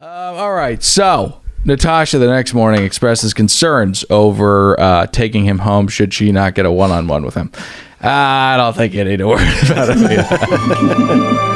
All right, so Natasha the next morning expresses concerns over taking him home should she not get a one-on-one with him. I don't think you need to worry about it.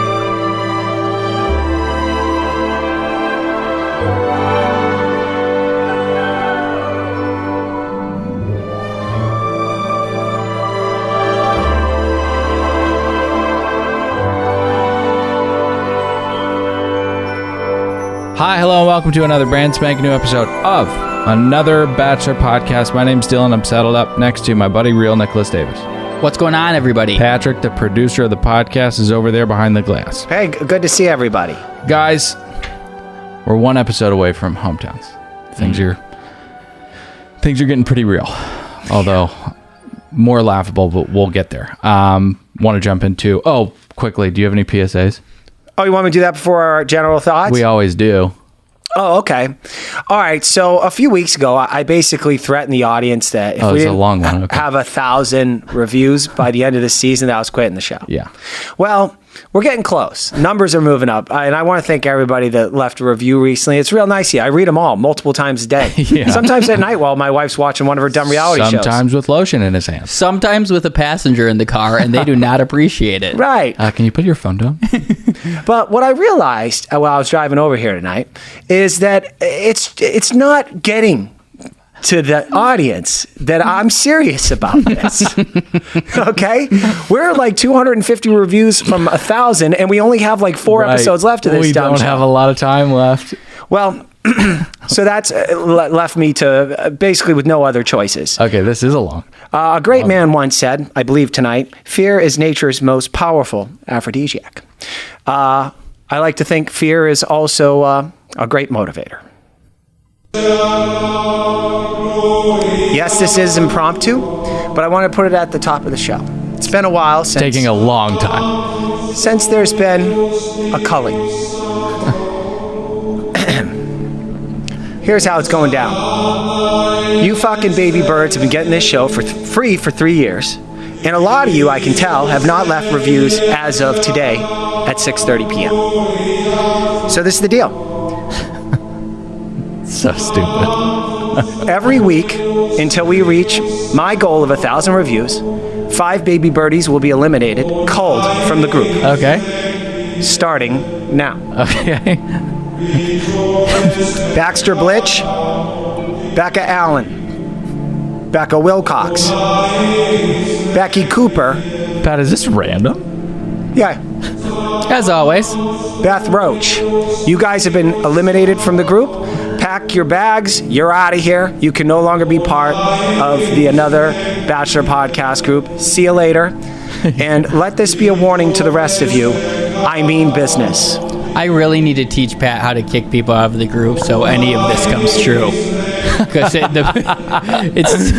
Hi, hello, and welcome to another brand spanking new episode of another Bachelor podcast. My name's Dylan. I'm saddled up next to my buddy, real Nicholas Davis. What's going on, everybody? Patrick, the producer of the podcast, is over there behind the glass. Hey, good to see everybody. Guys, we're one episode away from hometowns. Things are getting pretty real, although more laughable, but we'll get there. Want to jump into, quickly, do you have any PSAs? Oh, you want me to do that before our general thoughts? We always do. Oh, okay. All right. So a few weeks ago, I basically threatened the audience that if we didn't have 1,000 reviews by the end of the season, that I was quitting the show. Yeah. Well, we're getting close. Numbers are moving up. And I want to thank everybody that left a review recently. It's real nice. I read them all multiple times a day. Yeah. Sometimes at night while my wife's watching one of her dumb reality shows. Sometimes with lotion in his hand. Sometimes with a passenger in the car, and they do not appreciate it. Right. Can you put your phone down? But what I realized while I was driving over here tonight is that it's not getting to the audience that I'm serious about this. Okay? We're like 250 reviews from 1,000, and we only have like 4 episodes left of this. We don't have a lot of time left. Well, so that's left me to basically with no other choices. Okay, this is a long. A great man once said, I believe tonight, fear is nature's most powerful aphrodisiac. I like to think fear is also a great motivator. Yes, this is impromptu, but I want to put it at the top of the show. It's been a while since... Taking a long time. Since there's been a culling. Here's how it's going down. You fucking baby birds have been getting this show for free for 3 years. And a lot of you, I can tell, have not left reviews as of today at 6:30 p.m. So this is the deal. So stupid. Every week, until we reach my goal of 1,000 reviews, 5 baby birdies will be eliminated cold from the group. Okay. Starting now. Okay. Baxter Blitch, Becca Allen, Becca Wilcox, Becky Cooper. Pat, is this random? Yeah. As always. Beth Roach. You guys have been eliminated from the group. Pack your bags. You're out of here. You can no longer be part of the Another Bachelor podcast group. See you later. And let this be a warning to the rest of you. I mean business. I really need to teach Pat how to kick people out of the group so any of this comes true. Because it's...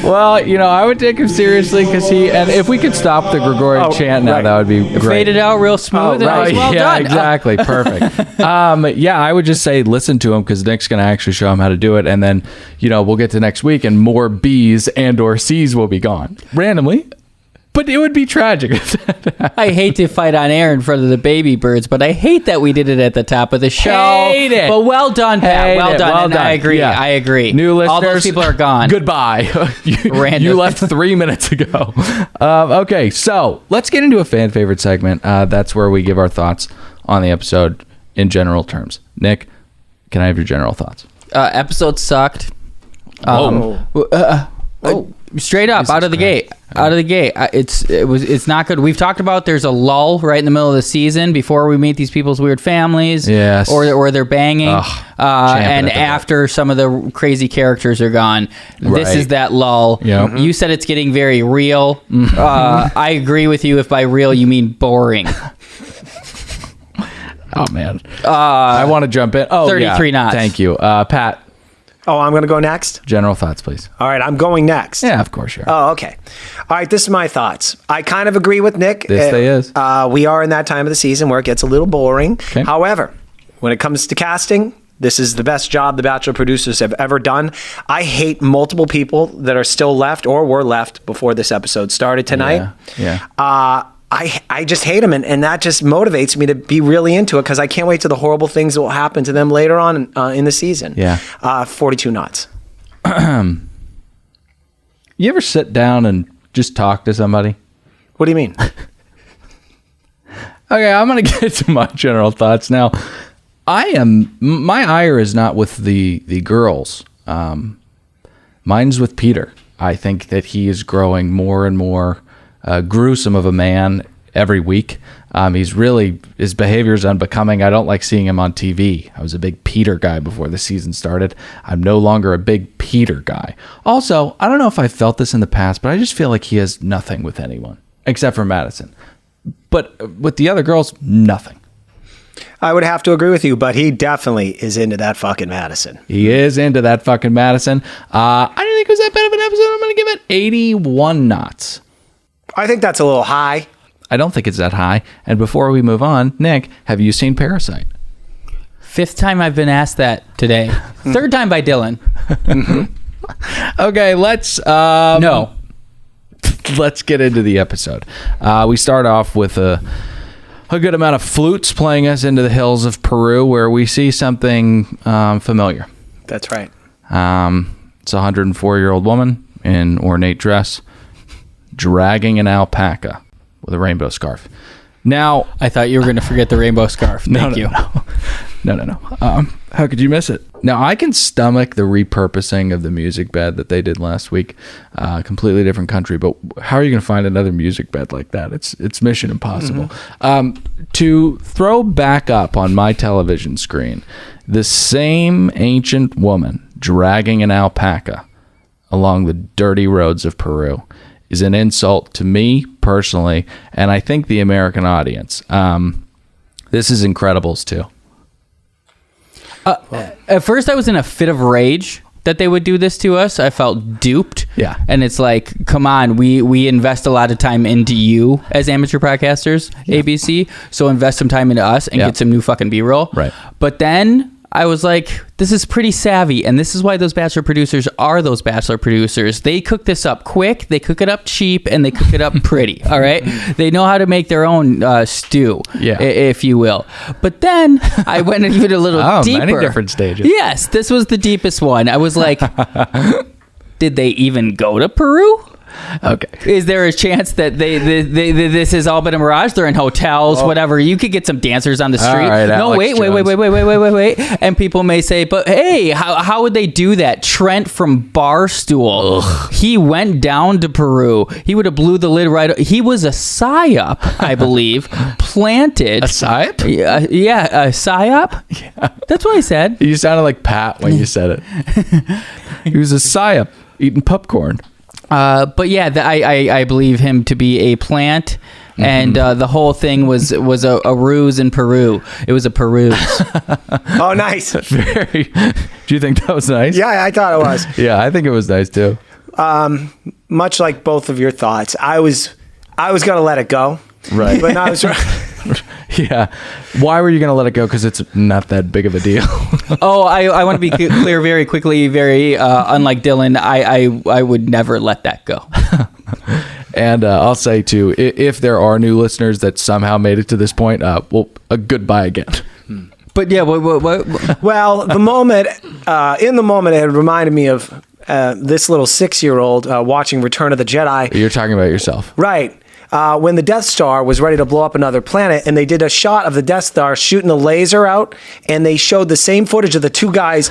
Well, I would take him seriously because and if we could stop the Gregorian chant now, that would be great. Fade it out real smooth. Well yeah, done. Exactly. Perfect. I would just say listen to him because Nick's going to actually show him how to do it. And then, we'll get to next week and more B's and or C's will be gone. Randomly. But it would be tragic. I hate to fight on air in front of the baby birds, but I hate that we did it at the top of the show. Hate it. But well done, Pat. Well done. Well done. I agree. Yeah. I agree. New listeners, all those people are gone. Goodbye. You left 3 minutes ago. Okay, so let's get into a fan favorite segment. That's where we give our thoughts on the episode in general terms. Nick, can I have your general thoughts? Episode sucked. Straight up, out of the gate. It's not good. We've talked about there's a lull right in the middle of the season before we meet these people's weird families. Yes. Or they're banging. And after some of the crazy characters are gone. This is that lull. Yep. You said it's getting very real. I agree with you if by real you mean boring. Oh, man. I want to jump in. 33 knots. Thank you. Pat. Oh, I'm going to go next? General thoughts, please. All right, I'm going next. Yeah, of course you are. Oh, okay. All right, this is my thoughts. I kind of agree with Nick. This they is. We are in that time of the season where it gets a little boring. Okay. However, when it comes to casting, this is the best job the Bachelor producers have ever done. I hate multiple people that are still left or were left before this episode started tonight. Yeah. I just hate him, and that just motivates me to be really into it because I can't wait to the horrible things that will happen to them later on in the season. Yeah. 42 Knots. You ever sit down and just talk to somebody? What do you mean? Okay, I'm going to get to my general thoughts now. My ire is not with the girls. Mine's with Peter. I think that he is growing more and more gruesome of a man every week. His behavior is unbecoming. I don't like seeing him on TV. I was a big Peter guy before the season started. I'm no longer a big Peter guy. Also, I don't know if I felt this in the past, but I just feel like he has nothing with anyone except for Madison. But with the other girls, nothing. I would have to agree with you, but he definitely is into that fucking Madison. He is into that fucking Madison. I didn't think it was that bad of an episode. I'm going to give it 81 knots. I think that's a little high. I don't think it's that high. And before we move on, Nick, have you seen Parasite? 5th time I've been asked that today. 3rd time by Dylan. Okay, let's... No. Let's get into the episode. We start off with a good amount of flutes playing us into the hills of Peru, where we see something familiar. That's right. It's a 104-year-old woman in ornate dress dragging an alpaca with a rainbow scarf. Now, I thought you were going to forget the rainbow scarf. Thank you. No. How could you miss it? Now, I can stomach the repurposing of the music bed that they did last week. Completely different country, but how are you going to find another music bed like that? It's mission impossible. Mm-hmm. To throw back up on my television screen, the same ancient woman dragging an alpaca along the dirty roads of Peru is an insult to me personally, and I think the American audience. This is Incredibles 2. At first, I was in a fit of rage that they would do this to us. I felt duped. Yeah. And it's like, come on, we invest a lot of time into you as amateur podcasters, ABC, so invest some time into us and get some new fucking B-roll. Right. But then I was like, this is pretty savvy, and this is why those Bachelor producers are those Bachelor producers. They cook this up quick, they cook it up cheap, and they cook it up pretty, all right? They know how to make their own stew, if you will. But then I went even a little deeper. Many different stages. Yes, this was the deepest one. I was like, did they even go to Peru? Okay. Is there a chance that they this has all been a mirage? They're in hotels, whatever. You could get some dancers on the street. All right, no, wait. And people may say, but hey, how would they do that? Trent from Barstool, he went down to Peru. He would have blew the lid right. He was a psyop, I believe, planted. A psyop? Yeah, a psyop? Yeah. That's what I said. You sounded like Pat when you said it. He was a psyop eating popcorn. But yeah, I believe him to be a plant, and the whole thing was a ruse in Peru. It was a peruse. Oh, nice. Very. Do you think that was nice? Yeah, I thought it was. Yeah, I think it was nice too. Much like both of your thoughts, I was gonna let it go. Right. But I was Yeah. Why were you going to let it go? Because it's not that big of a deal. Oh, I want to be clear very quickly, very unlike Dylan, I would never let that go. And I'll say, too, if there are new listeners that somehow made it to this point, well, a goodbye again. But yeah, what? Well, in the moment, it reminded me of this little 6-year-old watching Return of the Jedi. You're talking about yourself. Right. When the Death Star was ready to blow up another planet, and they did a shot of the Death Star shooting the laser out, and they showed the same footage of the two guys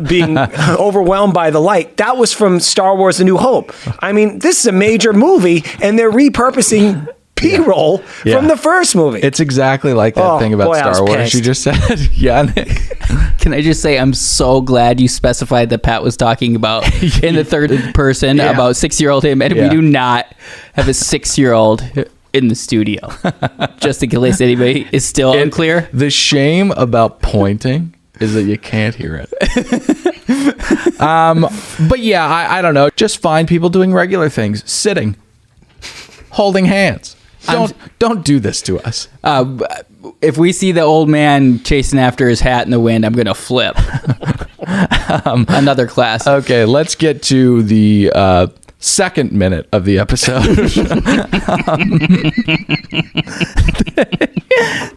being overwhelmed by the light. That was from Star Wars: A New Hope. I mean, this is a major movie, and they're repurposing B-roll from the first movie. It's exactly like that thing about Star Wars you just said. Yeah, Nick. Can I just say I'm so glad you specified that Pat was talking about in the third person about 6-year-old him, and we do not have a 6-year-old in the studio. Just in case anybody is still unclear. The shame about pointing is that you can't hear it. But yeah, I don't know. Just find people doing regular things, sitting, holding hands. Don't do this to us. If we see the old man chasing after his hat in the wind, I'm going to flip. Another class. Okay, let's get to the second minute of the episode.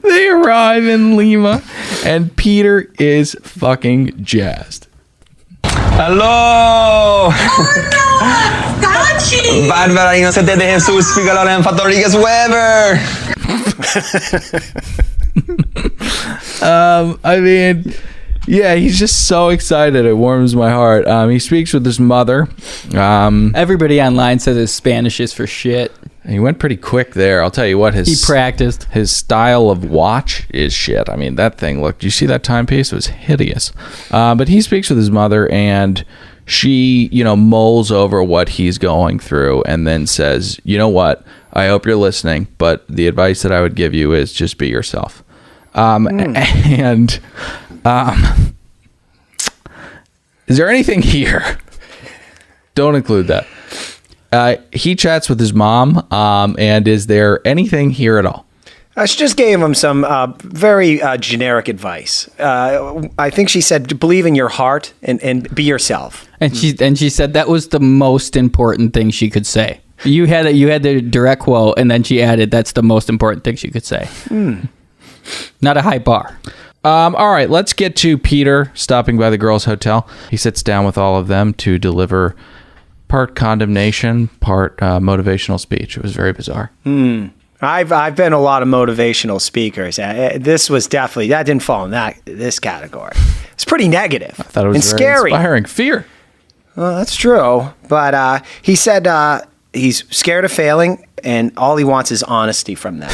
They arrive in Lima, and Peter is fucking jazzed. Hello! Barbara, Innocente de Jesus, Figaro, and Fat Rodriguez Weber. I mean, yeah, he's just so excited. It warms my heart. He speaks with his mother. Everybody online says his Spanish is for shit. He went pretty quick there. I'll tell you what, He practiced. his style of watch is shit. I mean, that thing, look, do you see that timepiece? It was hideous. But he speaks with his mother, and she, mulls over what he's going through and then says, you know what? I hope you're listening, but the advice that I would give you is just be yourself. And is there anything here? Don't include that. He chats with his mom, and is there anything here at all? She just gave him some very generic advice. I think she said, believe in your heart and be yourself. And she said that was the most important thing she could say. You had the direct quote, and then she added, that's the most important thing she could say. Not a high bar. All right, let's get to Peter stopping by the girls' hotel. He sits down with all of them to deliver part condemnation, part motivational speech. It was very bizarre. I've been a lot of motivational speakers. This was definitely, that didn't fall in this category. It's pretty negative. I thought it was and very scary. inspiring. Fear. Well, that's true. But he said he's scared of failing, and all he wants is honesty from them.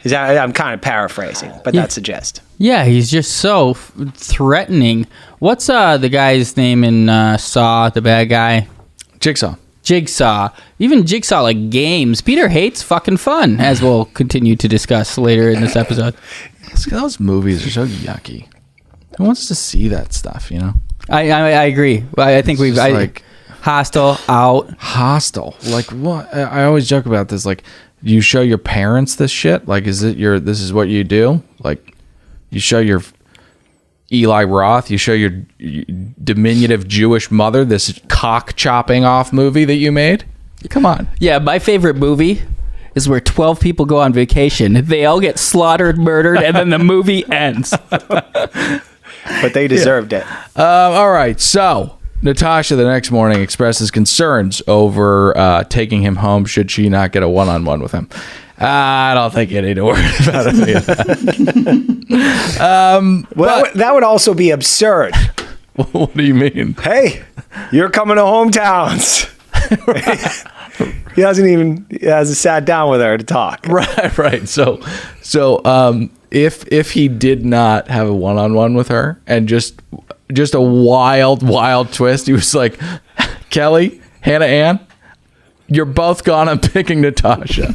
I'm kind of paraphrasing, but that's the gist. Yeah, he's just so threatening. What's the guy's name in Saw, the bad guy? Jigsaw. Even Jigsaw like games. Peter hates fucking fun, as we'll continue to discuss later in this episode. Those movies are so yucky. Who wants to see that stuff, I agree. I think we've... Hostile, out. Hostile. Like, what? I always joke about this. Like, you show your parents this shit? Like, this is what you do? Like, you show your Eli Roth, you show your diminutive Jewish mother this cock chopping off movie that you made? Come on. Yeah, my favorite movie is where 12 people go on vacation. They all get slaughtered, murdered, and then the movie ends. But they deserved it. All right, so Natasha the next morning expresses concerns over taking him home should she not get a one-on-one with him. I don't think you need to worry about any of that. That would also be absurd. What do you mean? Hey, you're coming to hometowns. He hasn't sat down with her to talk. Right. So if he did not have a one-on-one with her and just a wild twist, he was like, Kelly, Hannah Ann, you're both gone. I'm picking Natasha.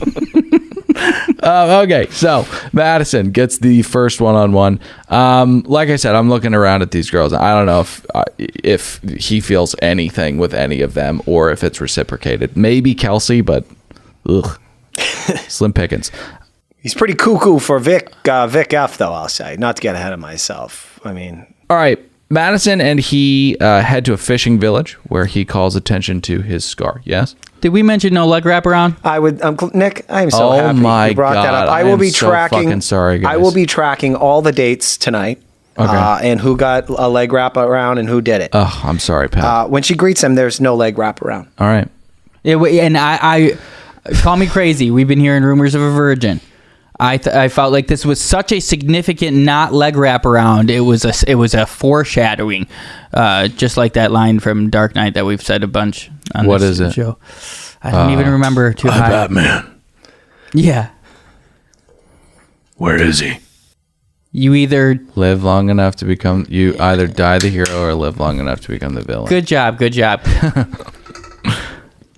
Okay, so Madison gets the first one-on-one. Like I said, I'm looking around at these girls. I don't know if he feels anything with any of them or if it's reciprocated. Maybe Kelsey, but slim pickings. He's pretty cuckoo for Vic F, though, I'll say. Not to get ahead of myself. I mean... All right, Madison and he head to a fishing village where he calls attention to his scar. Yes? Did we mention no leg wraparound? I would, Nick. I'm so happy my you brought that up. God, I will be so tracking. fucking sorry, guys. I will be tracking all the dates tonight. Okay. And who got a leg wrap around and who did it. Oh, I'm sorry, Pat. When she greets him, there's no leg wrap around. All right. And I call me crazy. We've been hearing rumors of a virgin. I felt like this was such a significant not leg wrap around. It was a foreshadowing, just like that line from Dark Knight that we've said a bunch on What this is it? show. I don't even remember too high. Batman. Yeah. Where is he? You either... Live long enough to become... You either die the hero or live long enough to become the villain. Good job.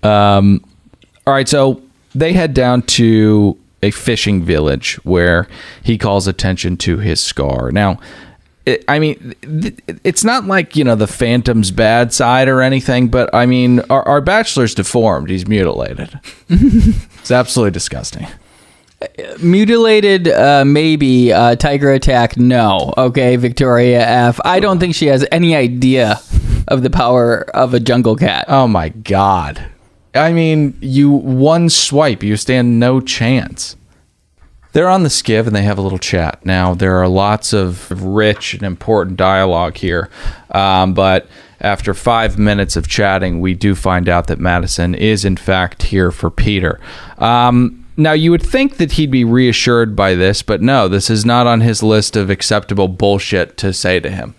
All right, so they head down to a fishing village where he calls attention to his scar. Now, it's not like, the Phantom's bad side or anything, but I mean, our Bachelor's deformed. He's mutilated. It's absolutely disgusting. Mutilated, maybe. Tiger attack, no. Okay, Victoria F. I don't think she has any idea of the power of a jungle cat. Oh my God. I mean, one swipe, you stand no chance. They're on the skiv and they have a little chat. Now, there are lots of rich and important dialogue here, but after 5 minutes of chatting, we do find out that Madison is, in fact, here for Peter. Now, you would think that he'd be reassured by this, but no, this is not on his list of acceptable bullshit to say to him.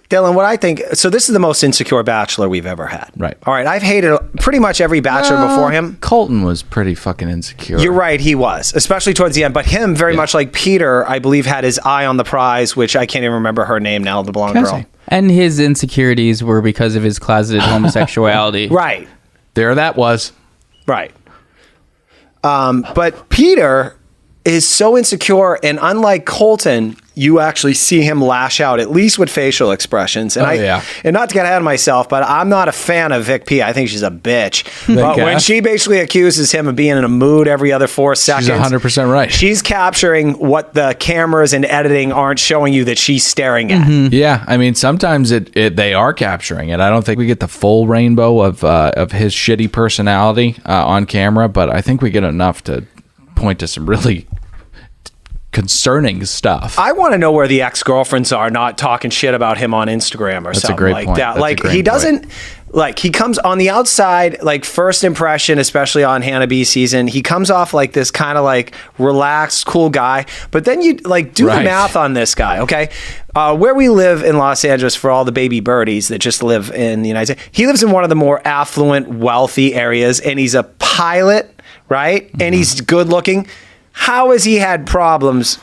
Dylan, what I think, so this is the most insecure Bachelor we've ever had. Right. All right, I've hated pretty much every Bachelor before him. Colton was pretty fucking insecure. You're right, he was, especially towards the end. But him, very much like Peter, I believe, had his eye on the prize, which I can't even remember her name now, the blonde girl. And his insecurities were because of his closeted homosexuality. Right. There that was. Right. But Peter is so insecure, and unlike Colton, you actually see him lash out, at least with facial expressions. And and not to get ahead of myself, but I'm not a fan of Vic P. I think she's a bitch. But when she basically accuses him of being in a mood every other 4 seconds, she's 100% right. She's capturing what the cameras and editing aren't showing you that she's staring at. Mm-hmm. Yeah, I mean, sometimes they are capturing it. I don't think we get the full rainbow of his shitty personality on camera, but I think we get enough to point to some really concerning stuff. I want to know where the ex-girlfriends are not talking shit about him on Instagram or something like that. That's like he doesn't like he comes on the outside, like first impression, especially on Hannah B season, he comes off like this kind of like relaxed, cool guy. But then you like do the math on this guy, okay? Where we live in Los Angeles, for all the baby birdies that just live in the United States, he lives in one of the more affluent, wealthy areas, and he's a pilot, right? Mm-hmm. And he's good looking. How has he had problems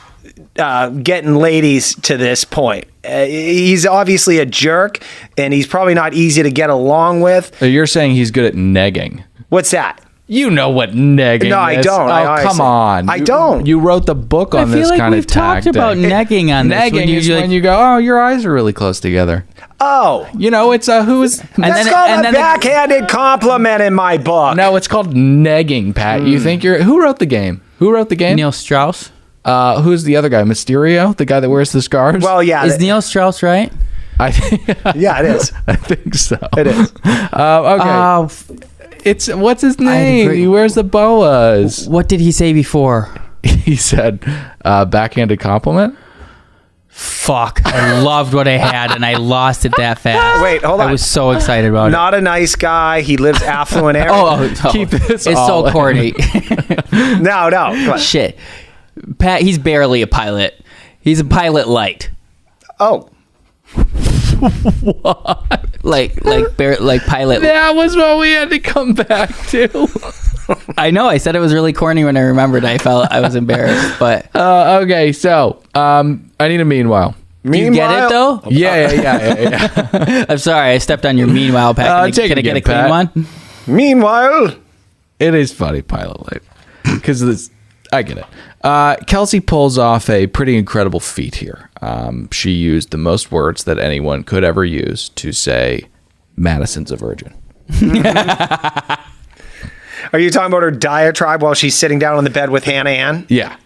getting ladies to this point? He's obviously a jerk, and he's probably not easy to get along with. So you're saying he's good at negging. What's that? You know what negging No, I is. don't. Oh, come on. I don't. You wrote the book on this kind of tactic. I feel like we've talked about negging on this. Negging is when you go, oh, your eyes are really close together. Oh. You know, it's who's... That's called a backhanded compliment in my book. No, it's called negging, Pat. You think you're... Who wrote the game? Who wrote the game? Neil Strauss. Who's the other guy? Mysterio? The guy that wears the scars? Well, yeah. Is Neil Strauss right? Yeah, it is. I think so. It is. Okay. It's... What's his name? He wears the boas. What did he say before? He said, backhanded compliment? Fuck. I loved what I had, and I lost it that fast. Wait, hold on. I was so excited about it. Not a nice guy. He lives affluent area. Oh, Keep this it's all so corny. No. Come on. Shit. Pat, he's barely a pilot. He's a pilot light. Oh. What? Like pilot. That was what we had to come back to. I know. I said it was really corny when I remembered. I felt I was embarrassed, but okay. So, I need a meanwhile. Do you get it though? Yeah. I'm sorry, I stepped on your meanwhile, Pat. Can I get a clean Pat. one? Meanwhile, it is funny, pilot light, because I get it. Kelsey pulls off a pretty incredible feat here. She used the most words that anyone could ever use to say Madison's a virgin. Are you talking about her diatribe while she's sitting down on the bed with Hannah Ann? Yeah.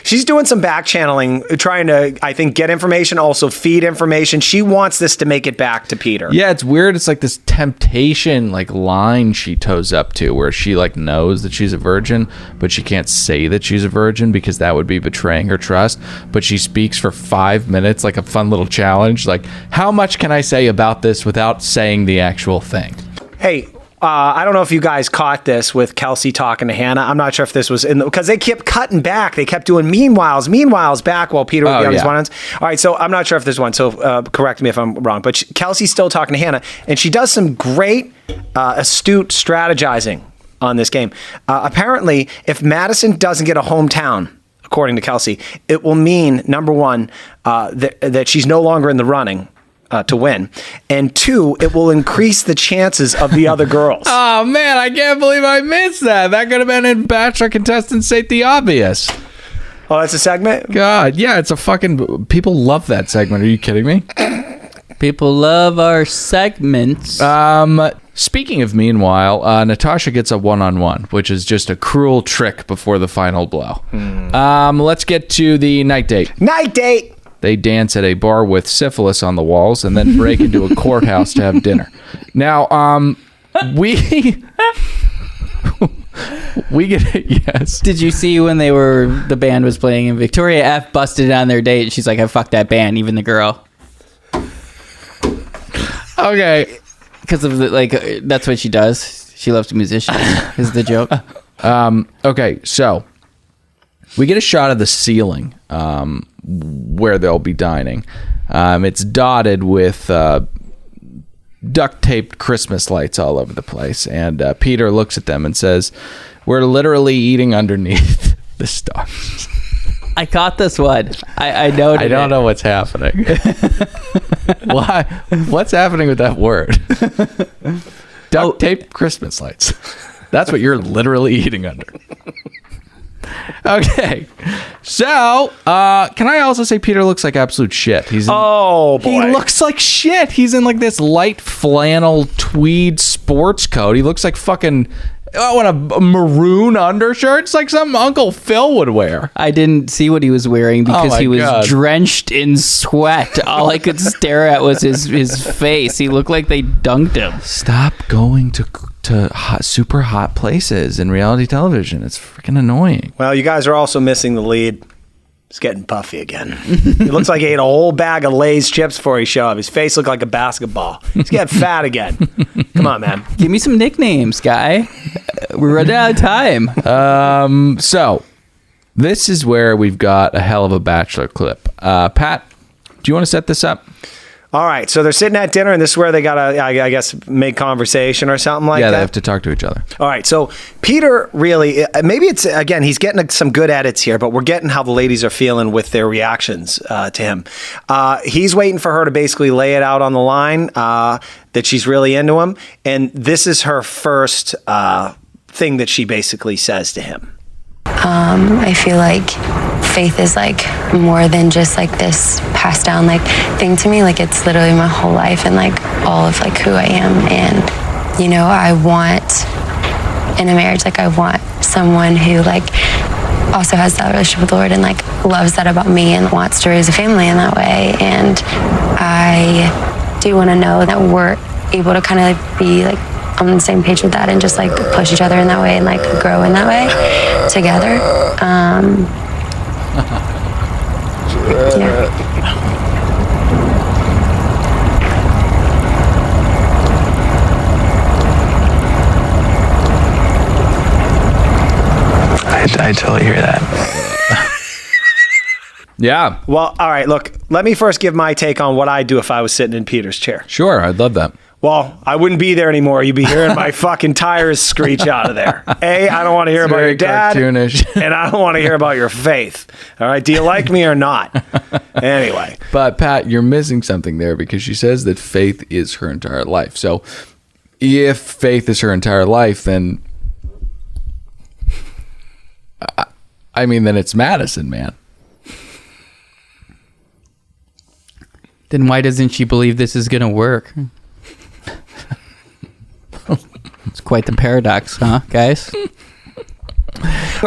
She's doing some back channeling, trying to, I think, get information, also feed information. She wants this to make it back to Peter. Yeah, it's weird. It's like this temptation line she toes up to where she knows that she's a virgin, but she can't say that she's a virgin because that would be betraying her trust. But she speaks for 5 minutes, like a fun little challenge. Like, how much can I say about this without saying the actual thing? Hey, I don't know if you guys caught this with Kelsey talking to Hannah. I'm not sure if this was because they kept cutting back. They kept doing meanwhiles back while Peter would be on his one-ons. All right, so I'm not sure if there's one, so correct me if I'm wrong. But Kelsey's still talking to Hannah, and she does some great, astute strategizing on this game. Apparently, if Madison doesn't get a hometown, according to Kelsey, it will mean, number one, that she's no longer in the running to win, and 2, it will increase the chances of the other girls. Oh man, I can't believe I missed that. That could have been in Bachelor Contestants State the Obvious. Oh, that's a segment? God, yeah, it's a fucking... People love that segment. Are you kidding me? People love our segments. Speaking of meanwhile, Natasha gets a one-on-one, which is just a cruel trick before the final blow. Let's get to the night date. Night date! They dance at a bar with syphilis on the walls and then break into a courthouse to have dinner. Now, we get it. Yes. Did you see when the band was playing and Victoria F busted on their date? She's like, I fucked that band, even the girl. Okay. Because of that's what she does. She loves musicians. Is the joke. Okay, so we get a shot of the ceiling where they'll be dining. It's dotted with duct taped Christmas lights all over the place. And Peter looks at them and says, we're literally eating underneath the stars. I caught this one. I noted I don't know what's happening. Why? What's happening with that word? Duct taped Christmas lights. That's what you're literally eating under. Okay. So, can I also say Peter looks like absolute shit? He looks like shit. He's in like this light flannel tweed sports coat. He looks like fucking what a maroon undershirt. It's like something Uncle Phil would wear. I didn't see what he was wearing because he was drenched in sweat. All I could stare at was his face. He looked like they dunked him. Stop going to super hot places in reality television. It's freaking annoying. Well, you guys are also missing the lead. He's getting puffy again. He looks like he ate a whole bag of Lay's chips before he showed up. His face looked like a basketball. He's getting fat again. Come on, man. Give me some nicknames, guy. We're running out of time. So this is where we've got a hell of a Bachelor clip. Pat, do you want to set this up? All right, so they're sitting at dinner, and this is where they gotta, I guess, make conversation or something like that. Yeah, they have to talk to each other. All right, so Peter really, maybe it's, again, he's getting some good edits here, but we're getting how the ladies are feeling with their reactions to him. He's waiting for her to basically lay it out on the line that she's really into him, and this is her first thing that she basically says to him. I feel like faith is like more than just like this passed down like thing to me. Like it's literally my whole life and like all of like who I am. And you know, I want in a marriage, like I want someone who like also has that relationship with the Lord and like loves that about me and wants to raise a family in that way. And I do want to know that we're able to kind of like be like on the same page with that and just like push each other in that way and like grow in that way together. Yeah. I totally hear that. Yeah. Well, all right, look, let me first give my take on what I'd do if I was sitting in Peter's chair. Sure, I'd love that. Well, I wouldn't be there anymore. You'd be hearing my fucking tires screech out of there. A, I don't want to hear about your dad. Cartoonish. And I don't want to hear about your faith. All right, do you like me or not? Anyway. But Pat, you're missing something there because she says that faith is her entire life. So if faith is her entire life, then I mean, then it's Madison, man. Then why doesn't she believe this is going to work? It's quite the paradox, huh, guys?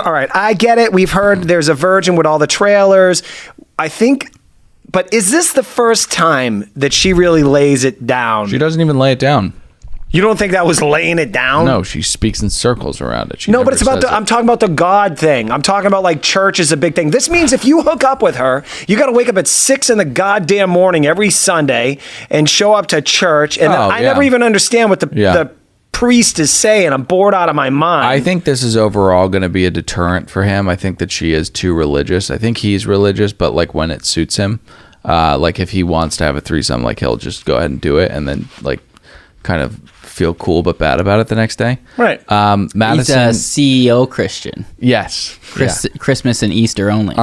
All right, I get it. We've heard there's a virgin with all the trailers. I think, but is this the first time that she really lays it down? She doesn't even lay it down. You don't think that was laying it down? No, she speaks in circles around it. No, but it's about I'm talking about the God thing. I'm talking about like church is a big thing. This means if you hook up with her, you got to wake up at 6 in the goddamn morning every Sunday and show up to church. And I never even understand what the priest is saying. I'm bored out of my mind. I think this is overall going to be a deterrent for him. I think that she is too religious. I think he's religious, but like when it suits him, like if he wants to have a threesome, like he'll just go ahead and do it and then like kind of feel cool but bad about it the next day. Right. Madison, He's a CEO Christian. Yes. Christmas and Easter only.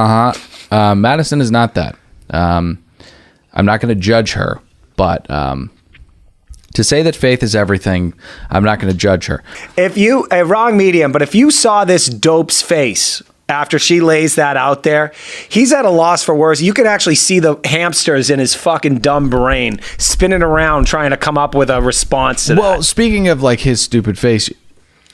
Madison is not that. I'm not going to judge her, but to say that faith is everything, I'm not going to judge her. If you, a wrong medium, but if you saw this dope's face after she lays that out there, he's at a loss for words. You can actually see the hamsters in his fucking dumb brain spinning around trying to come up with a response to that. Well, speaking of like his stupid face,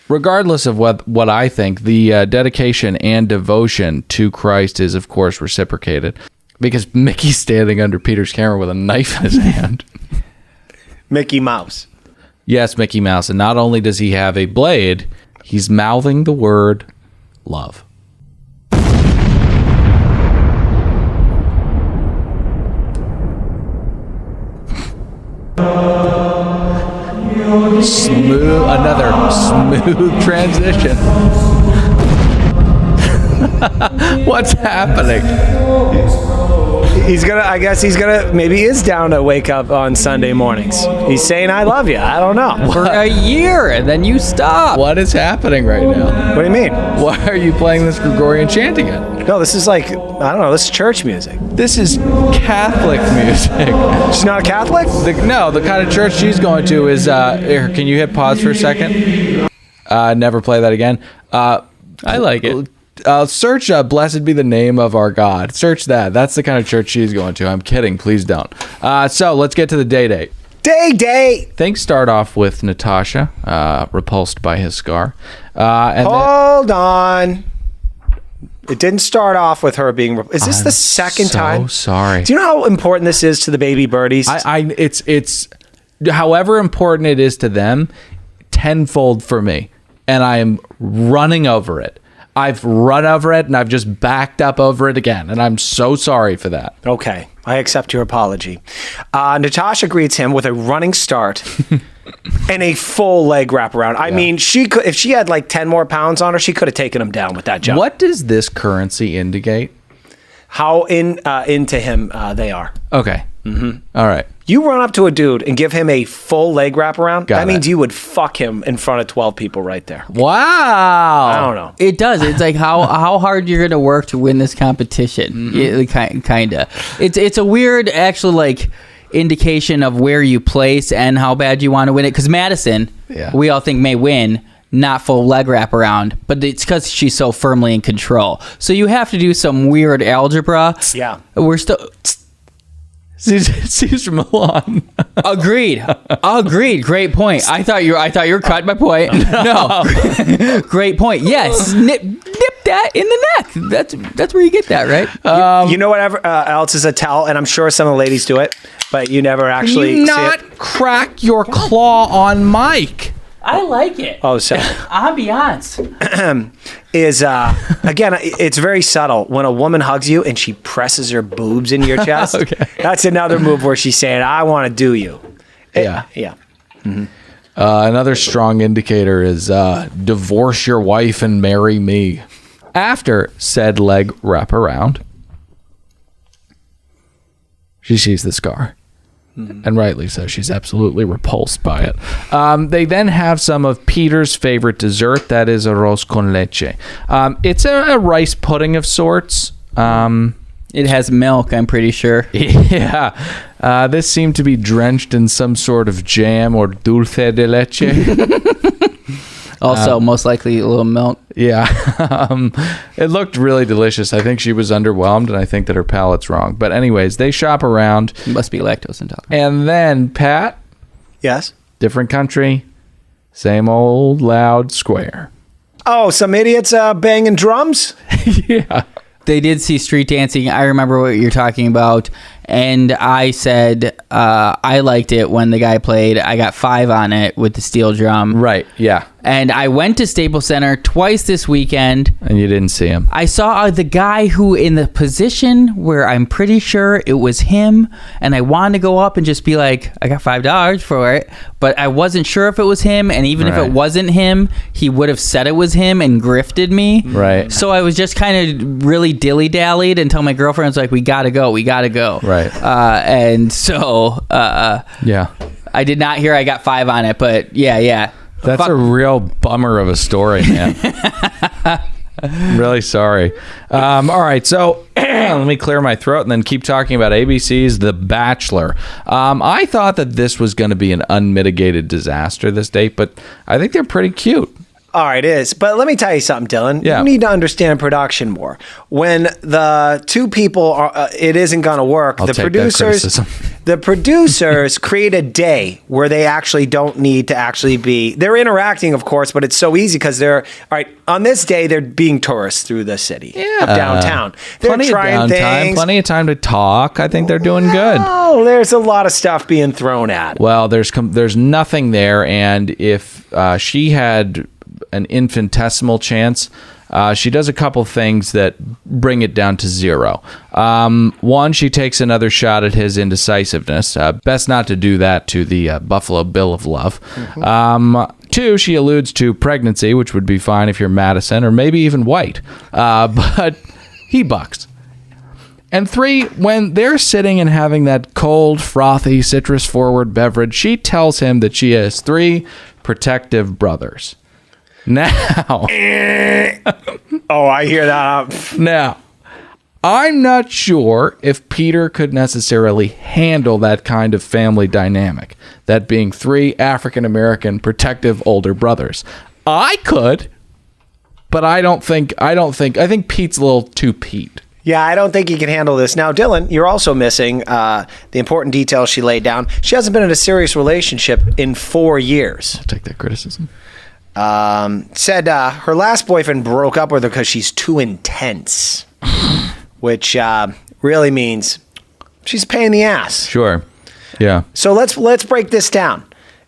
regardless of what I think, the dedication and devotion to Christ is, of course, reciprocated because Mickey's standing under Peter's camera with a knife in his hand. Mickey Mouse. Yes, Mickey Mouse. And not only does he have a blade, he's mouthing the word love. Another smooth transition. What's happening? Maybe he is down to wake up on Sunday mornings. He's saying, I love you. I don't know. For a year, and then you stop. What is happening right now? What do you mean? Why are you playing this Gregorian chant again? No, this is like, I don't know, this is church music. This is Catholic music. She's not a Catholic? The kind of church she's going to is, here, can you hit pause for a second? Never play that again. I like it. Search Blessed Be the Name of Our God. Search that. That's the kind of church she's going to. I'm kidding. Please don't. So let's get to the date. Date. Things start off with Natasha, repulsed by his scar. Hold on. It didn't start off with her being... Is this the second time? I'm so sorry. Do you know how important this is to the baby birdies? It's however important it is to them, tenfold for me. And I am running over it. I've run over it and I've just backed up over it again. And I'm so sorry for that. Okay. I accept your apology. Natasha greets him with a running start and a full leg wraparound. I mean, she could, if she had like 10 more pounds on her, she could have taken him down with that jump. What does this currency indicate? How into him they are. Okay. Mm-hmm. All right. You run up to a dude and give him a full leg wraparound. That means you would fuck him in front of 12 people right there. Wow. I don't know. It does. It's like how hard you're going to work to win this competition. Kind of. It's a weird actual like indication of where you place and how bad you want to win it. Because Madison, we all think may win. Not full leg wraparound, but it's because she's so firmly in control. So you have to do some weird algebra. Yeah. We're still... Caesar Milan. Agreed. Great point. I thought you were cutting my point. No. Great point. Yes. Nip that in the neck. That's where you get that, right? You know whatever else is a tell, and I'm sure some of the ladies do it, but you never actually Can you not crack your claw on Mike? I like it. Oh, so ambiance is again, it's very subtle. When a woman hugs you and she presses her boobs into your chest, that's another move where she's saying, "I want to do you." Yeah. Mm-hmm. Another strong indicator is divorce your wife and marry me. After said leg wraparound, she sees the scar. And rightly so. She's absolutely repulsed by it. They then have some of Peter's favorite dessert. That is arroz con leche. It's a rice pudding of sorts. It has milk, I'm pretty sure. Yeah. This seemed to be drenched in some sort of jam or dulce de leche. Also, most likely a little milk. Yeah. It looked really delicious. I think she was underwhelmed, and I think that her palate's wrong. But anyways, they shop around. It must be lactose intolerant. And then, Pat. Yes? Different country. Same old loud square. Oh, some idiots banging drums? Yeah. They did see street dancing. I remember what you're talking about. And I said I liked it when the guy played. I got 5 on it with the steel drum. Right, yeah. And I went to Staples Center twice this weekend. And you didn't see him. I saw the guy who in the position where I'm pretty sure it was him. And I wanted to go up and just be like, I got $5 for it. But I wasn't sure if it was him. And even if it wasn't him, he would have said it was him and grifted me. Right. So I was just kind of really dilly-dallied until my girlfriend was like, we got to go. Right. And so yeah, I did not hear I got 5 on it, but yeah. That's a real bummer of a story, man. I'm really sorry. All right, so let me clear my throat and then keep talking about ABC's The Bachelor. I thought that this was going to be an unmitigated disaster this date, but I think they're pretty cute. All right, it is. But let me tell you something, Dylan. Yeah. You need to understand production more. When the two people are, it isn't going to work. I'll the take producers, that criticism. The producers create a day where they actually don't need to actually be. They're interacting, of course, but it's so easy because they're all right. On this day, they're being tourists through the city, up downtown. They're Plenty trying of downtime, things. plenty of time to talk. I think they're doing good. Oh, there's a lot of stuff being thrown at. Well, there's nothing there, and if she had an infinitesimal chance, she does a couple things that bring it down to 0. One, she takes another shot at his indecisiveness. Best not to do that to the Buffalo Bill of Love. 2, she alludes to pregnancy, which would be fine if you're Madison or maybe even White. But he bucks. And 3, when they're sitting and having that cold, frothy, citrus-forward beverage, she tells him that she has 3 protective brothers. Now... Oh, I hear that. Now, I'm not sure if Peter could necessarily handle that kind of family dynamic, that being 3 African-American protective older brothers. I could, but I think Pete's a little too Pete. Yeah, I don't think he can handle this. Now, Dylan, you're also missing the important details she laid down. She hasn't been in a serious relationship in 4 years. I'll take that criticism. Said her last boyfriend broke up with her because she's too intense, which really means she's a pain in the ass. Sure. Yeah. So let's break this down.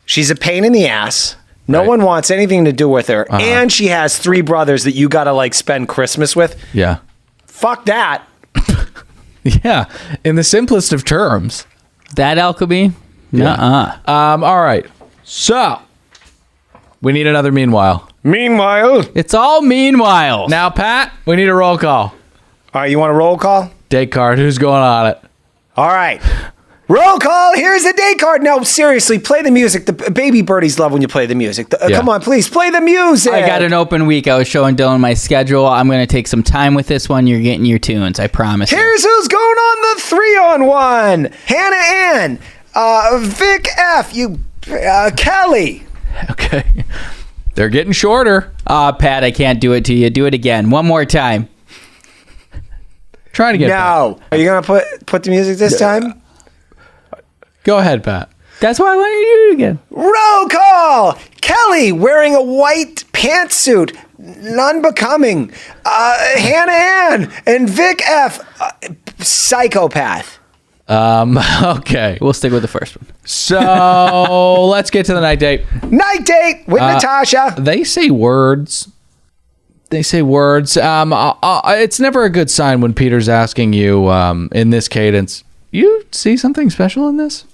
She's a pain in the ass. No one wants anything to do with her, and she has 3 brothers that you gotta like spend Christmas with. Yeah. Fuck that. Yeah. In the simplest of terms. That alchemy? Yeah. All right. So we need another meanwhile. Meanwhile, It's all meanwhile. Now, Pat, we need a roll call. all right, you want a roll call? Date card. Who's going on it? All right. Roll call. Here's the date card. No, seriously, play the music. The baby birdies love when you play the music. Yeah. Come on, please play the music. I got an open week. I was showing Dylan my schedule. I'm going to take some time with this one. You're getting your tunes. I promise. Here's who's going on the 3-on-1. Hannah Ann, Vic F, Kelly. Okay. They're getting shorter. Pat, I can't do it to you. Do it again. One more time. Trying to get No. Are you going to put the music this time? Pat. Go ahead, Pat. That's why I wanted to do it again. Roll call. Kelly wearing a white pantsuit. Unbecoming. Hannah Ann and Vic F, psychopath. Okay. We'll stick with the first one. So let's get to the night date. Night date with Natasha. They say words. It's never a good sign when Peter's asking you in this cadence, you see something special in this?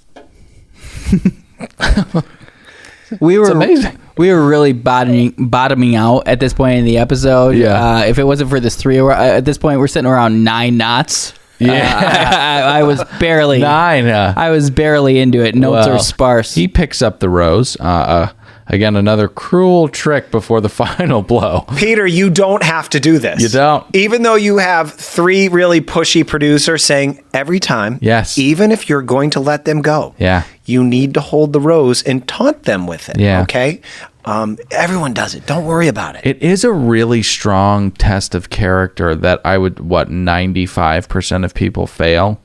It's amazing. We were really bottoming out at this point in the episode. Yeah. If it wasn't for this 3 hour, at this point we're sitting around 9 knots. Yeah. I was barely 9. I was barely into it. Notes are sparse. He picks up the rose. Again, another cruel trick before the final blow. Peter, you don't have to do this. You don't. Even though you have 3 really pushy producers saying every time, Yes. even if you're going to let them go, Yeah. you need to hold the rose and taunt them with it. Yeah. Okay? Everyone does it. Don't worry about it. It is a really strong test of character that 95% of people fail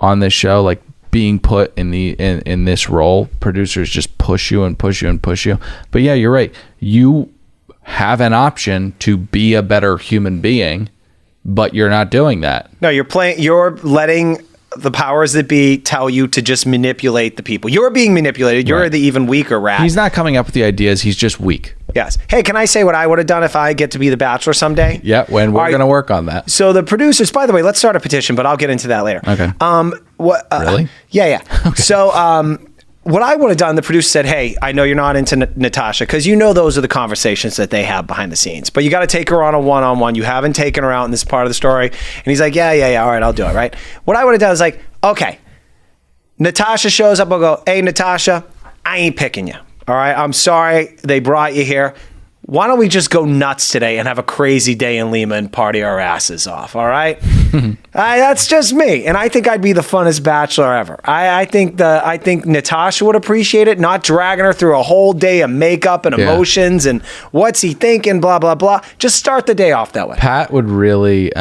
on this show. Like being put in this role, producers just push you and push you and push you. But yeah, you're right. You have an option to be a better human being, but you're not doing that. No, you're letting the powers that be tell you to just manipulate the people. You're being manipulated. You're Right. the even weaker rat. He's not coming up with the ideas. He's just weak. Yes. Hey, can I say what I would have done if I get to be the Bachelor someday? Yeah, when we're going to work on that. So the producers, by the way, let's start a petition, but I'll get into that later. Okay. Really? Yeah. So, what I would have done, the producer said, hey, I know you're not into Natasha, because you know those are the conversations that they have behind the scenes, but you got to take her on a one-on-one. You haven't taken her out in this part of the story. And he's like, yeah, all right, I'll do it, right? What I would have done is like, okay, Natasha shows up, I'll go, hey, Natasha, I ain't picking you, all right? I'm sorry they brought you here. Why don't we just go nuts today and have a crazy day in Lima and party our asses off, all right? That's just me, and I think I'd be the funnest bachelor ever. I think Natasha would appreciate it, not dragging her through a whole day of makeup and emotions and what's he thinking, blah, blah, blah. Just start the day off that way. Pat would really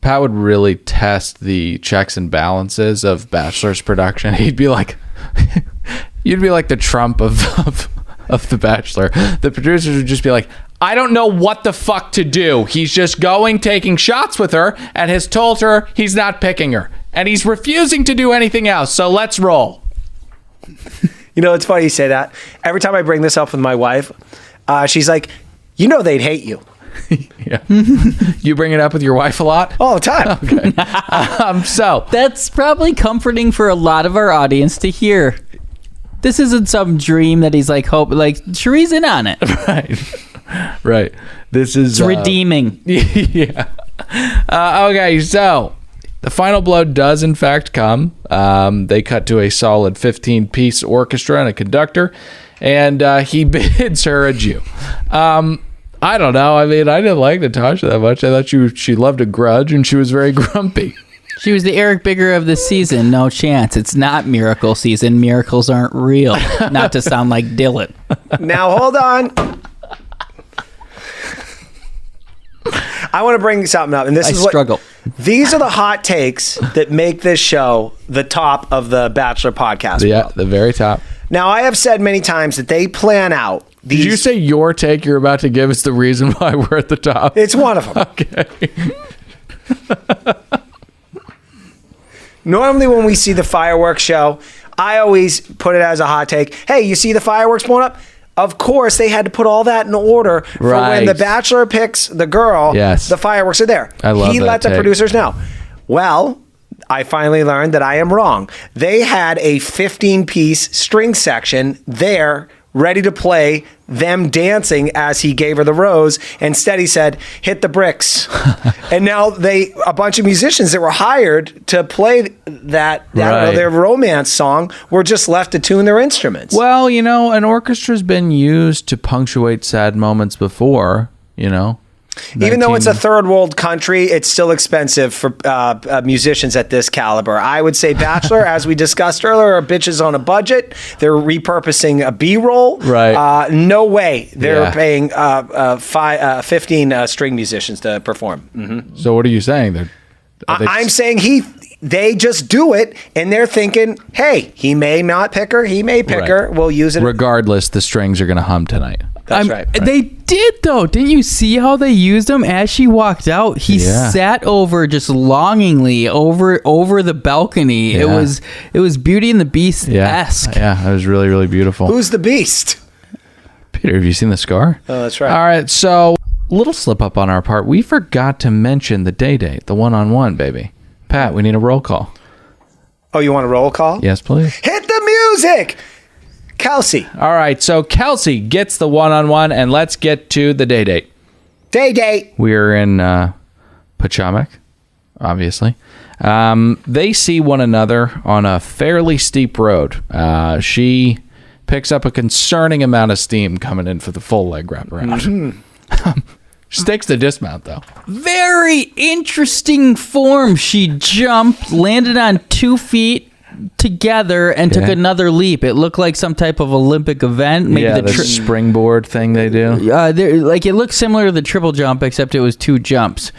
Pat would really test the checks and balances of Bachelor's production. He'd be like, you'd be like the Trump of the Bachelor. The producers would just be like, I don't know what the fuck to do. He's just taking shots with her, and has told her he's not picking her, and he's refusing to do anything else. So let's roll. You know, it's funny you say that. Every time I bring this up with my wife, she's like, you know they'd hate you. Yeah. You bring it up with your wife a lot? All the time. Okay. So That's probably comforting for a lot of our audience to hear. This isn't some dream that he's like, Cherie's in on it. Right. This is It's redeeming. Yeah. Okay, so the final blow does in fact come. They cut to a solid 15-piece orchestra and a conductor, and he bids her adieu. I don't know. I mean, I didn't like Natasha that much. I thought she loved a grudge, and she was very grumpy. She was the Eric Bigger of the season. No chance. It's not miracle season. Miracles aren't real. Not to sound like Dylan. Now, hold on. I want to bring something up, and this I is struggle. These are the hot takes that make this show the top of the Bachelor podcast. Yeah, world. the very top. Now, I have said many times that they plan out these. Did you say your take you're about to give is the reason why we're at the top? It's one of them. Okay. Normally, when we see the fireworks show, I always put it as a hot take. Hey, you see the fireworks blowing up? Of course, they had to put all that in order for when the Bachelor picks the girl. Yes. The fireworks are there. I love He that let the take. producers know. Well, I finally learned that I am wrong. They had a 15-piece string section there ready to play them dancing as he gave her the rose. Instead, he said, hit the bricks. And now a bunch of musicians that were hired to play that, I don't know, Right. their romance song were just left to tune their instruments. Well, you know, an orchestra's been used to punctuate sad moments before, you know. Even though it's a 19 third world country, it's still expensive for musicians at this caliber. I would say Bachelor, as we discussed earlier, are bitches on a budget. They're repurposing a B-roll. Right. No way they're Yeah. paying 15 string musicians to perform. Mm-hmm. So what are you saying? I'm saying they just do it, and they're thinking, hey, he may not pick her, he may pick Right. her. We'll use it. Regardless, the strings are going to hum tonight. That's right. They did though. Didn't you see how they used him as she walked out? He Yeah. sat over just longingly over the balcony. Yeah. It was Beauty and the Beast Yeah. esque. Yeah, that was really, really beautiful. Who's the beast? Peter, have you seen the scar? Oh, that's right. All right, so little slip up on our part. We forgot to mention the date, the one-on-one, baby. Pat, we need a roll call. Oh, you want a roll call? Yes, please. Hit the music! Kelsey. All right, so Kelsey gets the one-on-one, and let's get to the date. Day. We're in Pachamak, obviously. They see one another on a fairly steep road. She picks up a concerning amount of steam coming in for the full leg wraparound. She takes the dismount, though. Very interesting form. She jumped, landed on 2 feet together, and took Yeah. another leap. It looked like some type of Olympic event. Maybe Yeah, the springboard thing they do. like it looked similar to the triple jump, except it was 2 jumps.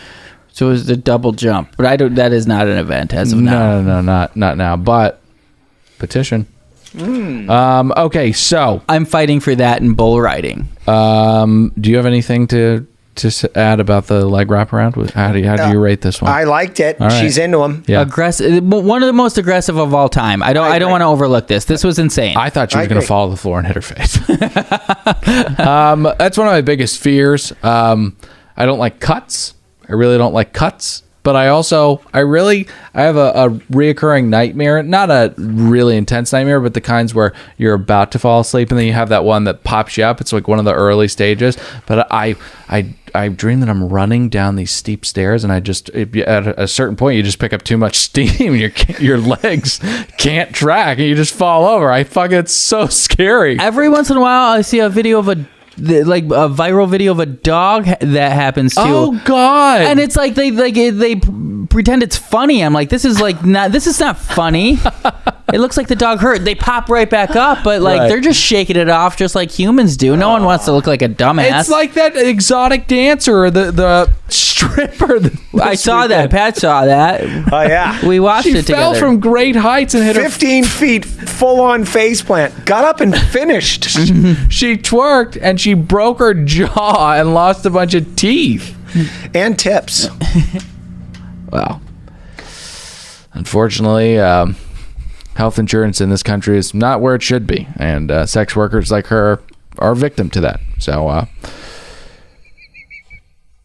So it was the double jump. But that is not an event as of now. No, not now. But petition. Okay, so I'm fighting for that in bull riding. do you have anything to add about the leg wraparound? How do you rate this one? I liked it. All right. She's into him. Yeah. Aggressive, one of the most aggressive of all time. I don't agree. want to overlook this. This was insane. I thought she was I going to agree. fall to the floor and hit her face. That's one of my biggest fears. I don't like cuts. I really don't like cuts. But I have a reoccurring nightmare, not a really intense nightmare, but the kinds where you're about to fall asleep and then you have that one that pops you up. It's like one of the early stages. But I dream that I'm running down these steep stairs, and at a certain point you just pick up too much steam and your legs can't track and you just fall over. It's so scary. Every once in a while, I see a video of a viral video of a dog that happens to. Oh God! And it's like they pretend it's funny. I'm like, this is not funny. It looks like the dog hurt. They pop right back up, but Right. they're just shaking it off just like humans do. No one wants to look like a dumbass. It's like that exotic dancer or the stripper. I saw that. Pat saw that. Oh, yeah. We watched She it fell together. from great heights and hit 15 feet, full-on face plant. Got up and finished. She twerked and she broke her jaw and lost a bunch of teeth. And tips. Wow. Unfortunately, health insurance in this country is not where it should be, and sex workers like her are a victim to that. So,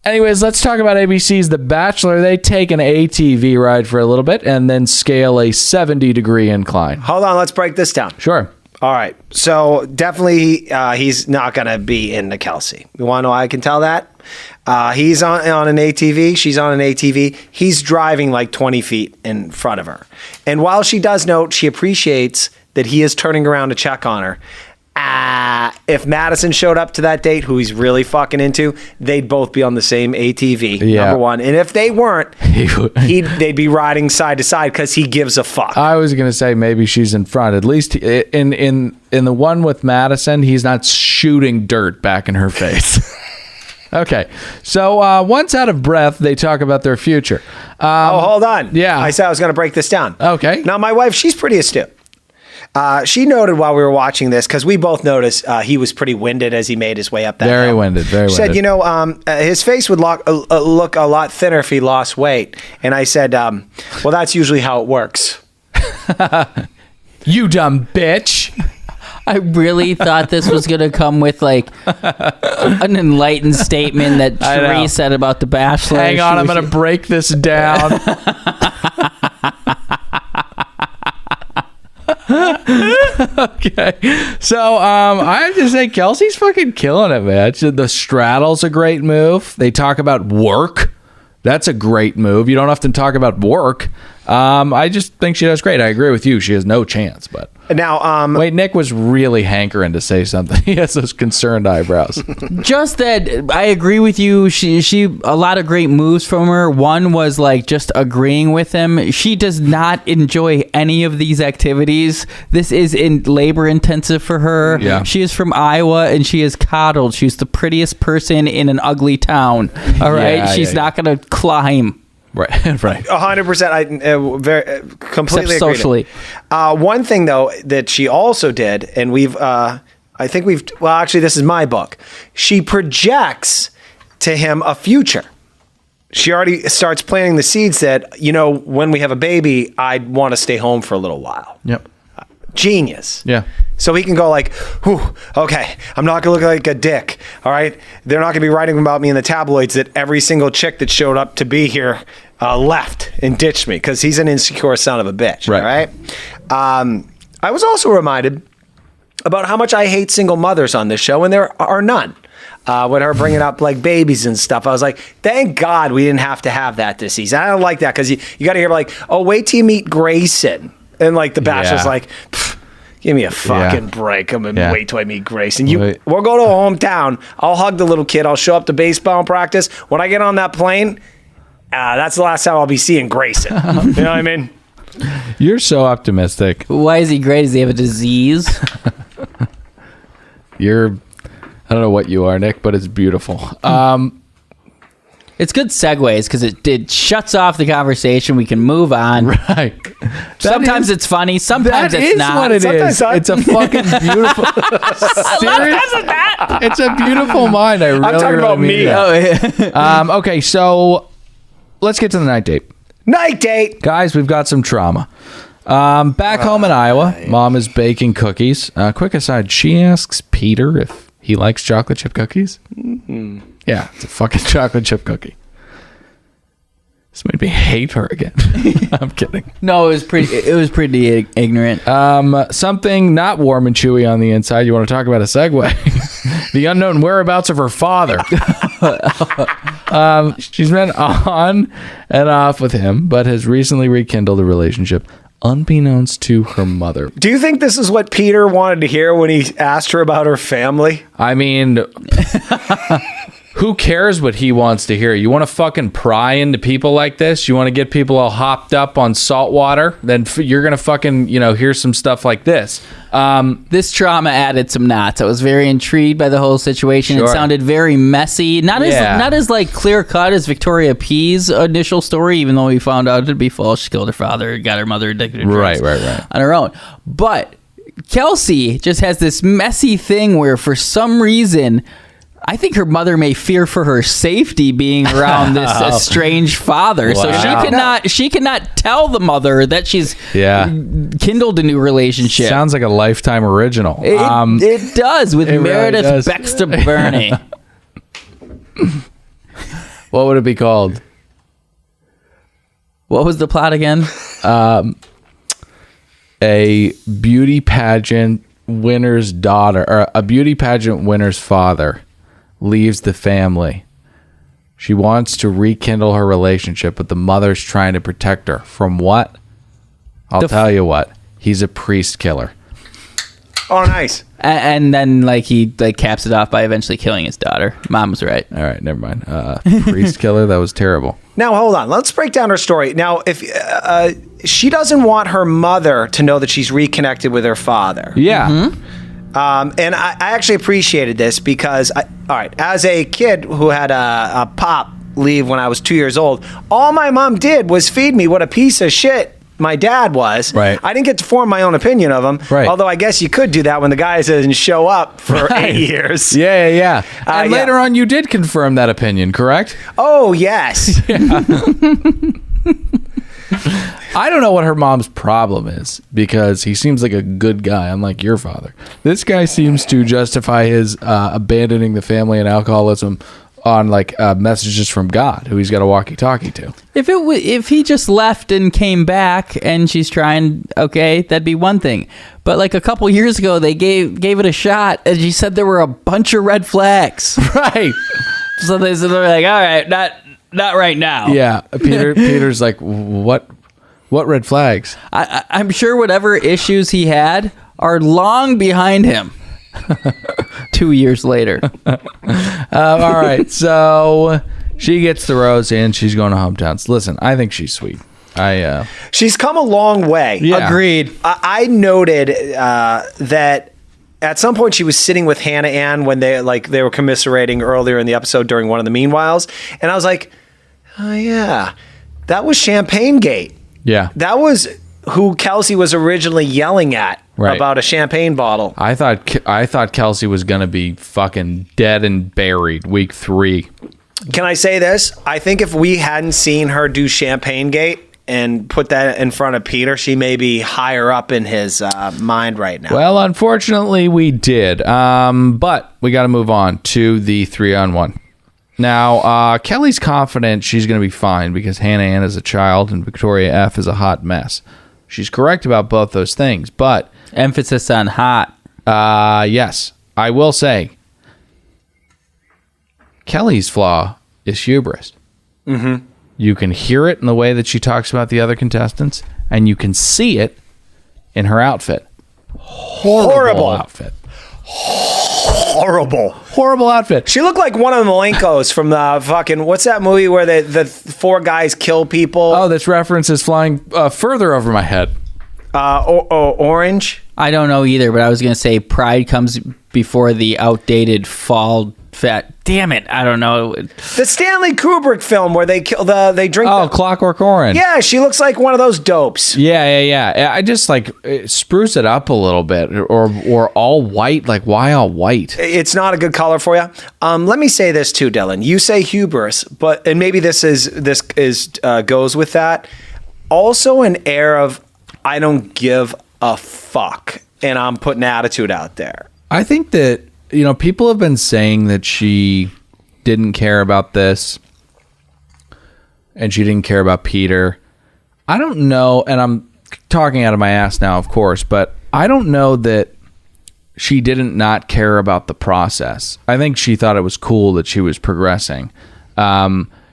anyways, let's talk about ABC's The Bachelor. They take an ATV ride for a little bit and then scale a 70-degree incline. Hold on, let's break this down. Sure. All right. So definitely he's not going to be into Kelsey. You want to know how I can tell that? He's on an ATV. She's on an ATV. He's driving like 20 feet in front of her. And while she does note she appreciates that he is turning around to check on her, if Madison showed up to that date, who he's really fucking into, they'd both be on the same ATV, Yeah. number one. And if they weren't, they'd be riding side to side because he gives a fuck. I was gonna say maybe she's in front. At least in the one with Madison, he's not shooting dirt back in her face. Okay, so once out of breath, they talk about their future. Hold on. Yeah. I said I was going to break this down. Okay. Now, my wife, she's pretty astute. She noted while we were watching this, because we both noticed he was pretty winded as he made his way up that Very hill. winded, very She said, winded. his face would look a lot thinner if he lost weight. And I said, well, that's usually how it works. You dumb bitch. I really thought this was going to come with like an enlightened statement that I know. Therese said about The Bachelor. Hang on, I'm She was- gonna break this down. Okay, so I have to say Kelsey's fucking killing it, man. The straddle's a great move. They talk about work. That's a great move. You don't often talk about work. I just think she does great. I agree with you. She has no chance, but Now, wait, Nick was really hankering to say something. He has those concerned eyebrows. just that I agree with you. She a lot of great moves from her. One was like just agreeing with him. She does not enjoy any of these activities. This is labor intensive for her. Yeah. She is from Iowa and she is coddled. She's the prettiest person in an ugly town. All right. Yeah, She's yeah, not going to climb. Right, right. 100%. I completely Except agree. socially. One thing, though, that she also did, and actually, this is my book. She projects to him a future. She already starts planting the seeds that, when we have a baby, I'd want to stay home for a little while. Yep. Genius. Yeah. So he can go like, whew, okay, I'm not going to look like a dick, all right? They're not going to be writing about me in the tabloids that every single chick that showed up to be here left and ditched me because he's an insecure son of a bitch, Right. all right? I was also reminded about how much I hate single mothers on this show, and there are none. With her bringing up like babies and stuff, I was like, thank God we didn't have to have that this season. I don't like that because you got to hear like, oh, wait till you meet Grayson. And like the Bachelor's Yeah. like, give me a fucking break. I'm gonna Yeah. wait till I meet Grace. And Wait. we'll go to a hometown. I'll hug the little kid. I'll show up to baseball practice. When I get on that plane, that's the last time I'll be seeing Grayson. You know what I mean? You're so optimistic. Why is he great? Does he have a disease? I don't know what you are, Nick, but it's beautiful. It's good segues because it shuts off the conversation. We can move on. Right. Sometimes it's funny. Sometimes That it's is not. what it Sometimes is. not. It's a fucking beautiful. It's a beautiful mind. I really, I'm talking really about mean me. that. Okay, so let's get to the night date. Night date. Guys, we've got some trauma. Back home in Iowa, Mom is baking cookies. Quick aside, she asks Peter if he likes chocolate chip cookies. Mm-hmm. Yeah, it's a fucking chocolate chip cookie. This made me hate her again. I'm kidding. No, it was pretty ignorant. Something not warm and chewy on the inside. You want to talk about a segue? The unknown whereabouts of her father. She's been on and off with him, but has recently rekindled a relationship unbeknownst to her mother. Do you think this is what Peter wanted to hear when he asked her about her family? I mean, Who cares what he wants to hear? You want to fucking pry into people like this? You want to get people all hopped up on salt water? Then you're going to fucking, hear some stuff like this. This trauma added some knots. I was very intrigued by the whole situation. Sure. It sounded very messy. Not as like clear cut as Victoria P's initial story, even though we found out it'd be false. She killed her father, got her mother addicted to drugs Right. on her own. But Kelsey just has this messy thing where for some reason I think her mother may fear for her safety being around this estranged father. So she cannot tell the mother that she's kindled a new relationship. Sounds like a Lifetime original. It does with Meredith really does. Baxter Burney. What would it be called? What was the plot again? A beauty pageant winner's daughter, or a beauty pageant winner's father, leaves the family. She wants to rekindle her relationship, but the mother's trying to protect her from what? I'll tell you what. He's a priest killer. Oh, nice. And then he caps it off by eventually killing his daughter. Mom was right. All right, never mind. Priest killer, that was terrible. Now, hold on. Let's break down her story. Now, if she doesn't want her mother to know that she's reconnected with her father. Yeah. Mm-hmm. And I actually appreciated this because, all right, as a kid who had a pop leave when I was 2 years old, all my mom did was feed me what a piece of shit my dad was. Right. I didn't get to form my own opinion of him. Right. Although I guess you could do that when the guy doesn't show up for 8 years. Yeah. And later on, you did confirm that opinion, correct? Oh, yes. I don't know what her mom's problem is because he seems like a good guy, unlike your father. This guy seems to justify his abandoning the family and alcoholism on messages from God, who he's got a walkie-talkie to. If he just left and came back and she's trying, okay, that'd be one thing. But a couple years ago, they gave it a shot, and she said there were a bunch of red flags. Right. So they're like, all right, not right now. Yeah. Peter's like, what red flags? I'm sure whatever issues he had are long behind him. 2 years later. All right. So she gets the rose and she's going to hometowns. Listen, I think she's sweet. She's come a long way. Yeah. Agreed. I noted that at some point she was sitting with Hannah Ann when they were commiserating earlier in the episode during one of the meanwhiles, and I was like, oh yeah, that was Champagne Gate. Yeah. That was who Kelsey was originally yelling at about a champagne bottle. I thought Kelsey was going to be fucking dead and buried week 3. Can I say this? I think if we hadn't seen her do Champagne Gate and put that in front of Peter, she may be higher up in his mind right now. Well, unfortunately, we did. But we got to move on to the 3-on-1. Now, Kelly's confident she's going to be fine because Hannah Ann is a child and Victoria F is a hot mess. She's correct about both those things, but... Emphasis on hot. Yes. I will say, Kelly's flaw is hubris. Mm-hmm. You can hear it in the way that she talks about the other contestants, and you can see it in her outfit. Horrible outfit. Horrible outfit. She looked like one of the Malenkos from the fucking, what's that movie where the 4 guys kill people? Oh, this reference is flying further over my head. Orange? I don't know either, but I was going to say pride comes before the outdated fall fat. Damn it. I don't know. The Stanley Kubrick film where they kill they drink. Oh, Clockwork Orange. Yeah, she looks like one of those dopes. Yeah. I just spruce it up a little bit, or all white. Like, why all white? It's not a good color for you. Let me say this too, Dylan. You say hubris, and maybe this goes with that. Also, an air of I don't give a fuck, and I'm putting attitude out there. I think that people have been saying that she didn't care about this and she didn't care about Peter. I don't know, and I'm talking out of my ass now, of course, but I don't know that she didn't not care about the process. I think she thought it was cool that she was progressing.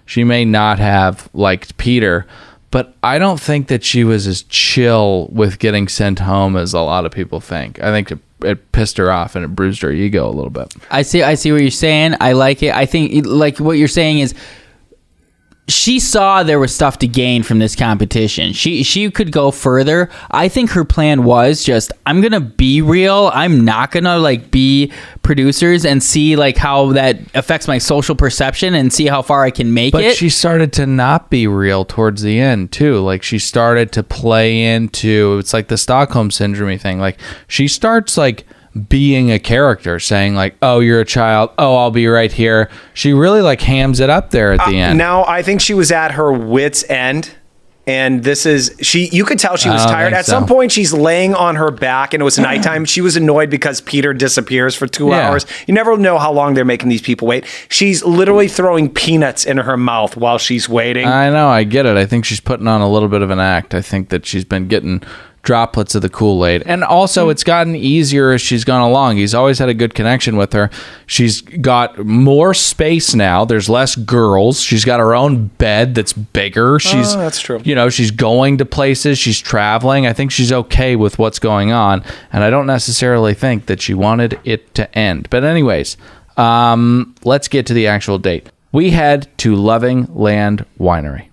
She may not have liked Peter, but I don't think that she was as chill with getting sent home as a lot of people think. I think it pissed her off and it bruised her ego a little bit. I see what you're saying. I like it. I think like what you're saying is she saw there was stuff to gain from this competition. She could go further. I think her plan was just, I'm gonna be real. I'm not gonna like be producers and see like how that affects my social perception and see how far I can make it. But she started to not be real towards the end too. Like she started to play into, it's like the Stockholm syndrome thing. Like she starts like being a character, saying like, oh, you're a child, oh, I'll be right here. She really like hams it up there at the end. Now I think she was at her wit's end, and you could tell she was tired. At some point she's laying on her back and it was nighttime. She was annoyed because Peter disappears for 2 hours. You never know how long they're making these people wait. She's literally throwing peanuts in her mouth while she's waiting. I know, I get it. I think she's putting on a little bit of an act. I think that she's been getting droplets of the Kool-Aid. And also it's gotten easier as she's gone along. He's always had a good connection with her. She's got more space now. There's less girls. She's got her own bed that's bigger. That's true. You know, she's going to places. She's traveling. I think she's okay with what's going on. And I don't necessarily think that she wanted it to end. But anyways, let's get to the actual date. We head to Loving Land Winery.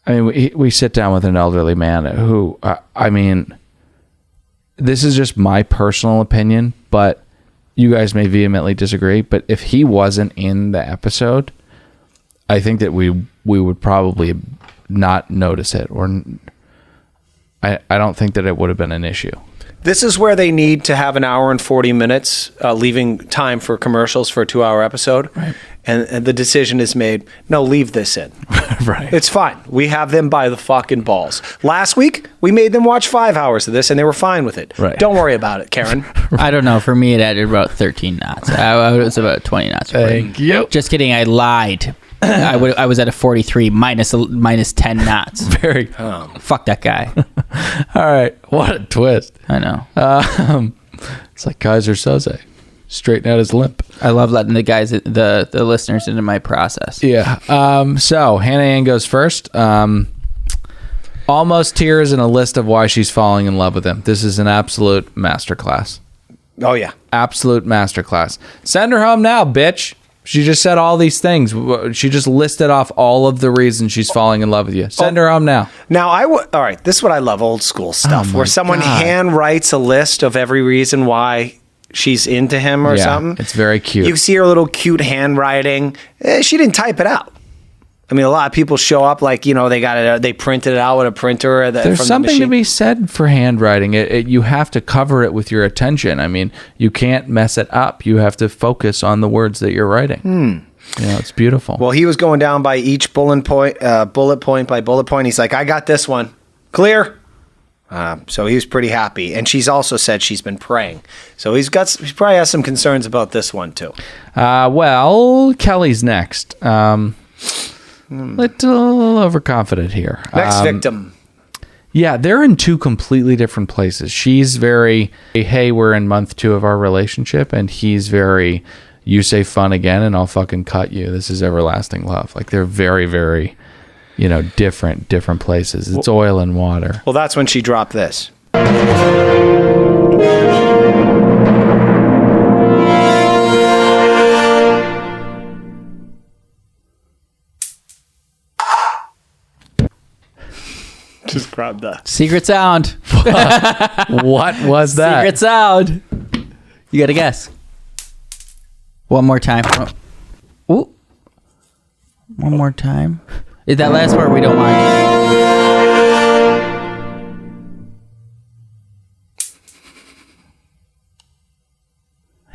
I mean, we sit down with an elderly man who, I mean, this is just my personal opinion, but you guys may vehemently disagree. But if he wasn't in the episode, I think that we would probably not notice it, or I don't think that it would have been an issue. This is where they need to have an hour and 40 minutes, leaving time for commercials for a 2-hour episode. Right. And the decision is made, no, leave this in. Right. It's fine. We have them by the fucking balls. Last week, we made them watch 5 hours of this, and they were fine with it. Right. Don't worry about it, Karen. I don't know. For me, it added about 13 knots. I was about 20 knots. Thank you. Just kidding. I lied. I was at a 43 minus 10 knots. Very. Fuck that guy. All right. What a twist. I know. It's like Kaiser Soze. Straighten out his limp. I love letting the guys, the listeners into my process. Yeah. So Hannah Ann goes first. Almost tears and a list of why she's falling in love with him. This is an absolute masterclass. Oh, yeah. Absolute masterclass. Send her home now, bitch. She just said all these things. She just listed off all of the reasons she's falling in love with you. Send her home now. Now, all right, this is what I love, old school stuff, where someone hand writes a list of every reason why she's into him or something. It's very cute. You see her little cute handwriting. She didn't type it out. I mean, a lot of people show up like, you know, they printed it out with a printer. There's something to be said for handwriting. You have to cover it with your attention. I mean, you can't mess it up. You have to focus on the words that you're writing. You know, it's beautiful. Well, he was going down by each bullet point by bullet point. He's like, I got this one. Clear. So he was pretty happy. And she's also said she's been praying. So he probably has some concerns about this one too. Well, Kelly's next. Little overconfident here. Next victim. Yeah, they're in two completely different places. She's very, hey, we're in month 2 of our relationship, and he's very, you say fun again and I'll fucking cut you. This is everlasting love. Like they're very, very, you know, different places. It's oil and water. Well, that's when she dropped this. Just grab that. Secret sound. What was that? Secret sound. You got to guess. One more time. Ooh. One more time. Is that last part we don't mind?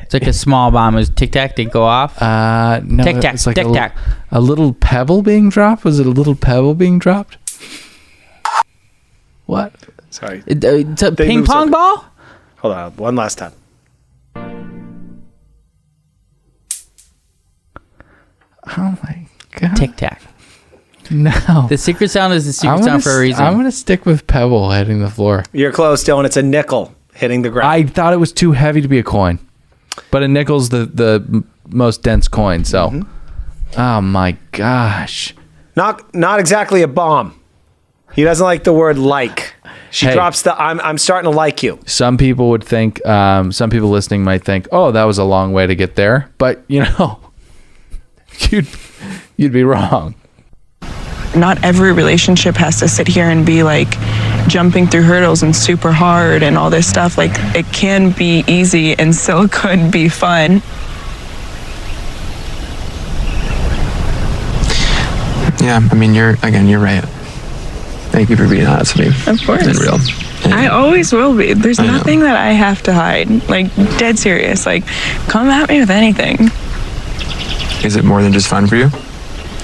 It's like a small bomb. It was tic tac, didn't go off. No, Tic tac, it's like tic tac. a little pebble being dropped. Was it a little pebble being dropped? What? Sorry. It's a They ping moved pong something. ball? Hold on. One last time. Oh my god! Tic tac. No. The secret sound is the secret sound for a reason. I'm gonna stick with pebble hitting the floor. You're close, Dylan. It's a nickel hitting the ground. I thought it was too heavy to be a coin, but a nickel's the most dense coin. So, oh my gosh! Not exactly a bomb. He doesn't like the word like. She Hey. drops the I'm starting to like you. Some people would think, some people listening might think, oh, that was a long way to get there. But, you know, you'd be wrong. Not every relationship has to sit here and be like jumping through hurdles and super hard and all this stuff. Like, it can be easy and still could be fun. Yeah, I mean, you're right. Thank you for being honest with me. Of course. And real. I always will be. There's I know. nothing that I have to hide. Like, dead serious. Like, come at me with anything. Is it more than just fun for you?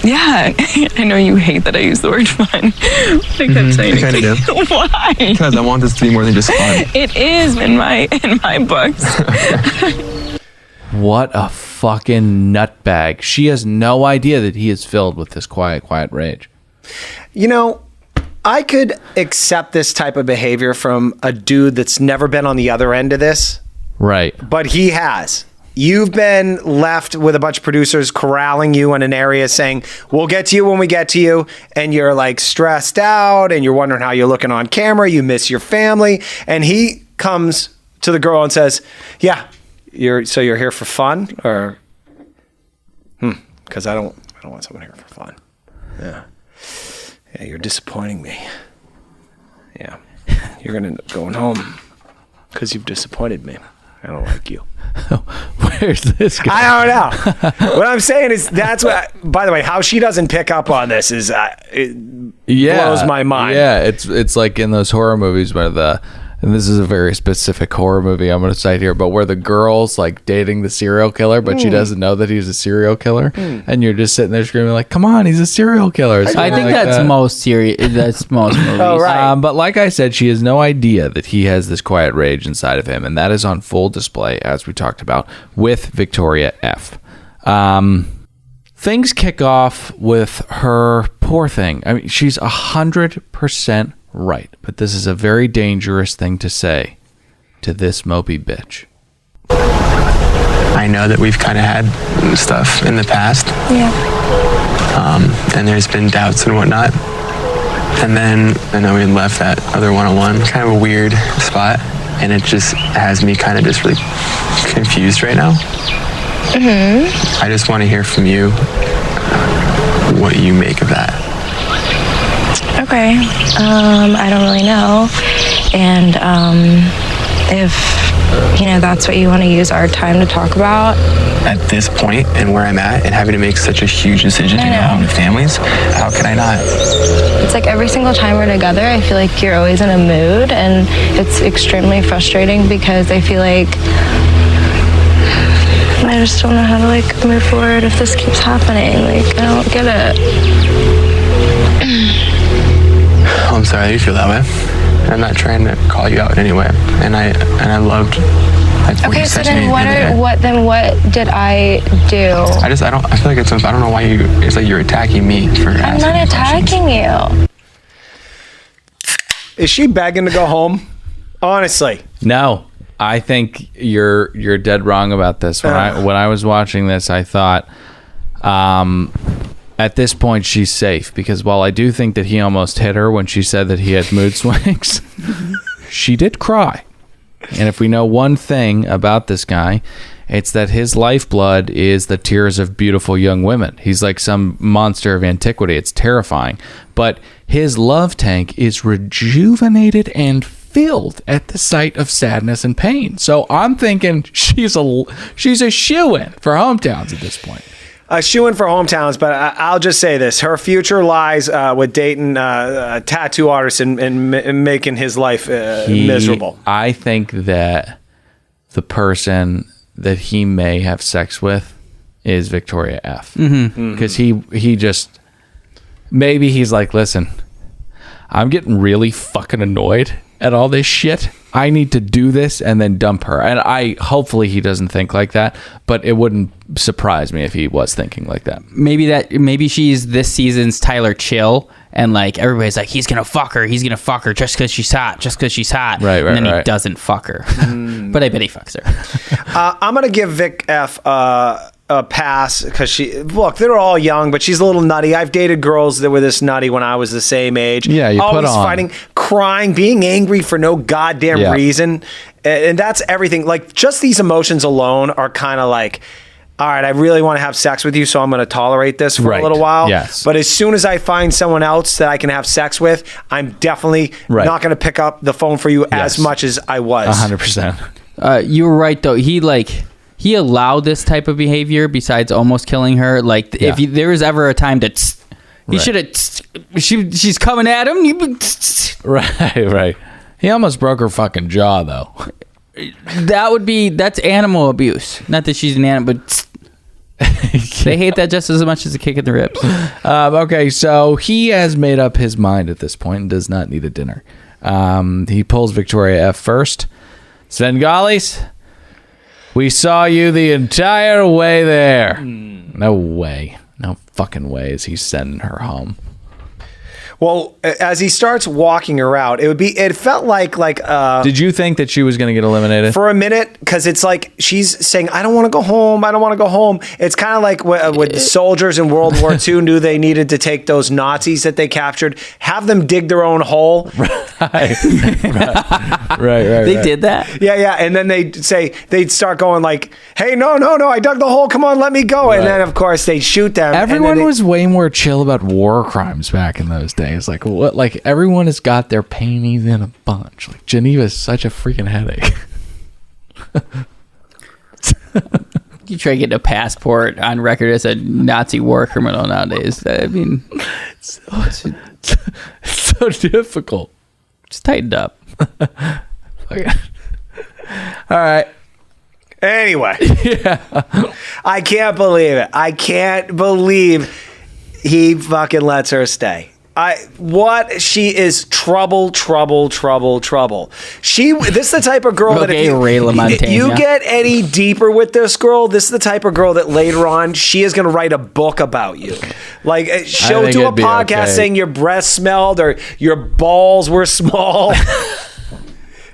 Yeah, I know you hate that I use the word fun. But I kept saying I kinda it. do. Why? Because I want this to be more than just fun. It is in my books. What a fucking nutbag. She has no idea that he is filled with this quiet rage. You know, I could accept this type of behavior from a dude that's never been on the other end of this, Right. but he has. You've been left with a bunch of producers corralling you in an area saying, we'll get to you when we get to you. And you're like stressed out and you're wondering how you're looking on camera. You miss your family. And he comes to the girl and says, yeah, you're here for fun? Or, because I don't want someone here for fun. Yeah. Yeah, you're disappointing me. Yeah. You're going to end up going home because you've disappointed me. I don't like you. Where's this guy? I don't know. What I'm saying is that's what, by the way, how she doesn't pick up on this is, it blows my mind. Yeah, it's like in those horror movies where and this is a very specific horror movie I'm going to cite here, but where the girl's like dating the serial killer, but she doesn't know that he's a serial killer. And you're just sitting there screaming like, come on, he's a serial killer. or something I think like that's that. most serious. That's most movies. Oh, right. But like I said, she has no idea that he has this quiet rage inside of him, and that is on full display, as we talked about, with Victoria F. Things kick off with her, poor thing. I mean, she's 100% right, but this is a very dangerous thing to say to this mopey bitch. I know that we've kind of had stuff in the past. Yeah. And there's been doubts and whatnot. And then I know we had left that other one-on-one, kind of a weird spot, and it just has me kind of just really confused right now. I just want to hear from you what you make of that. Okay. I don't really know. And if, that's what you want to use our time to talk about. At this point and where I'm at and having to make such a huge decision to go home to families, how can I not? It's like every single time we're together, I feel like you're always in a mood, and it's extremely frustrating because I feel like I just don't know how to move forward if this keeps happening. I don't get it. Oh, I'm sorry that you feel that way. I'm not trying to call you out in any way. And I loved what Okay, you so said to me. what did I do? I feel like I don't know why it's like you're attacking me for I'm asking not me questions. attacking you. Is she begging to go home? Honestly. No, I think you're dead wrong about this. When I was watching this, I thought, at this point she's safe, because while I do think that he almost hit her when she said that he had mood swings, she did cry. And if we know one thing about this guy, it's that his lifeblood is the tears of beautiful young women. He's like some monster of antiquity. It's terrifying. But his love tank is rejuvenated and filled at the sight of sadness and pain. So I'm thinking she's a shoo-in for hometowns at this point. A shoo-in for hometowns, but I'll just say this. Her future lies with dating a tattoo artist and making his life miserable. I think that the person that he may have sex with is Victoria F. Because he just, maybe he's like, listen, I'm getting really fucking annoyed at all this shit. I need to do this and then dump her. And hopefully he doesn't think like that, but it wouldn't surprise me if he was thinking like that. Maybe she's this season's Tyler Chill, and like everybody's like, he's gonna fuck her just because she's hot, Right, and then he right. doesn't fuck her. But I bet he fucks her. I'm going to give Vic F a pass because they're all young, but she's a little nutty. I've dated girls that were this nutty when I was the same age. Yeah, you always put on. fighting, crying, being angry for no goddamn reason. And that's everything. Like, just these emotions alone are kind of like, all right, I really want to have sex with you, so I'm going to tolerate this for a little while. Yes. But as soon as I find someone else that I can have sex with, I'm definitely not going to pick up the phone for you as much as I was. 100%. You were right, though. He allowed this type of behavior besides almost killing her. Like, if there was ever a time to... he should have... She's coming at him. Right. He almost broke her fucking jaw, though. That's animal abuse. Not that she's an animal, but... They hate that just as much as a kick in the ribs. Okay, so he has made up his mind at this point and does not need a dinner. He pulls Victoria F first. Svengalis, we saw you the entire way there. No way. No fucking way is he sending her home. Well, as he starts walking her out, it felt like Did you think that she was going to get eliminated? For a minute, because it's like she's saying, I don't want to go home. I don't want to go home. It's kind of like with the soldiers in World War II knew they needed to take those Nazis that they captured, have them dig their own hole. Right. They did that? Yeah. And then they'd start going like, hey, no, I dug the hole. Come on, let me go. Right. And then, of course, they'd shoot them. Everyone was way more chill about war crimes back in those days. Like, what? Like, everyone has got their panties in a bunch. Like, Geneva's such a freaking headache. You try to get a passport on record as a Nazi war criminal nowadays. I mean, it's so difficult. Just tightened up. All right. Anyway. I can't believe it. I can't believe he fucking lets her stay. She is trouble. This is the type of girl that if you get any deeper with this girl, this is the type of girl that later on she is going to write a book about you. Like, she'll do a podcast saying your breath smelled or your balls were small.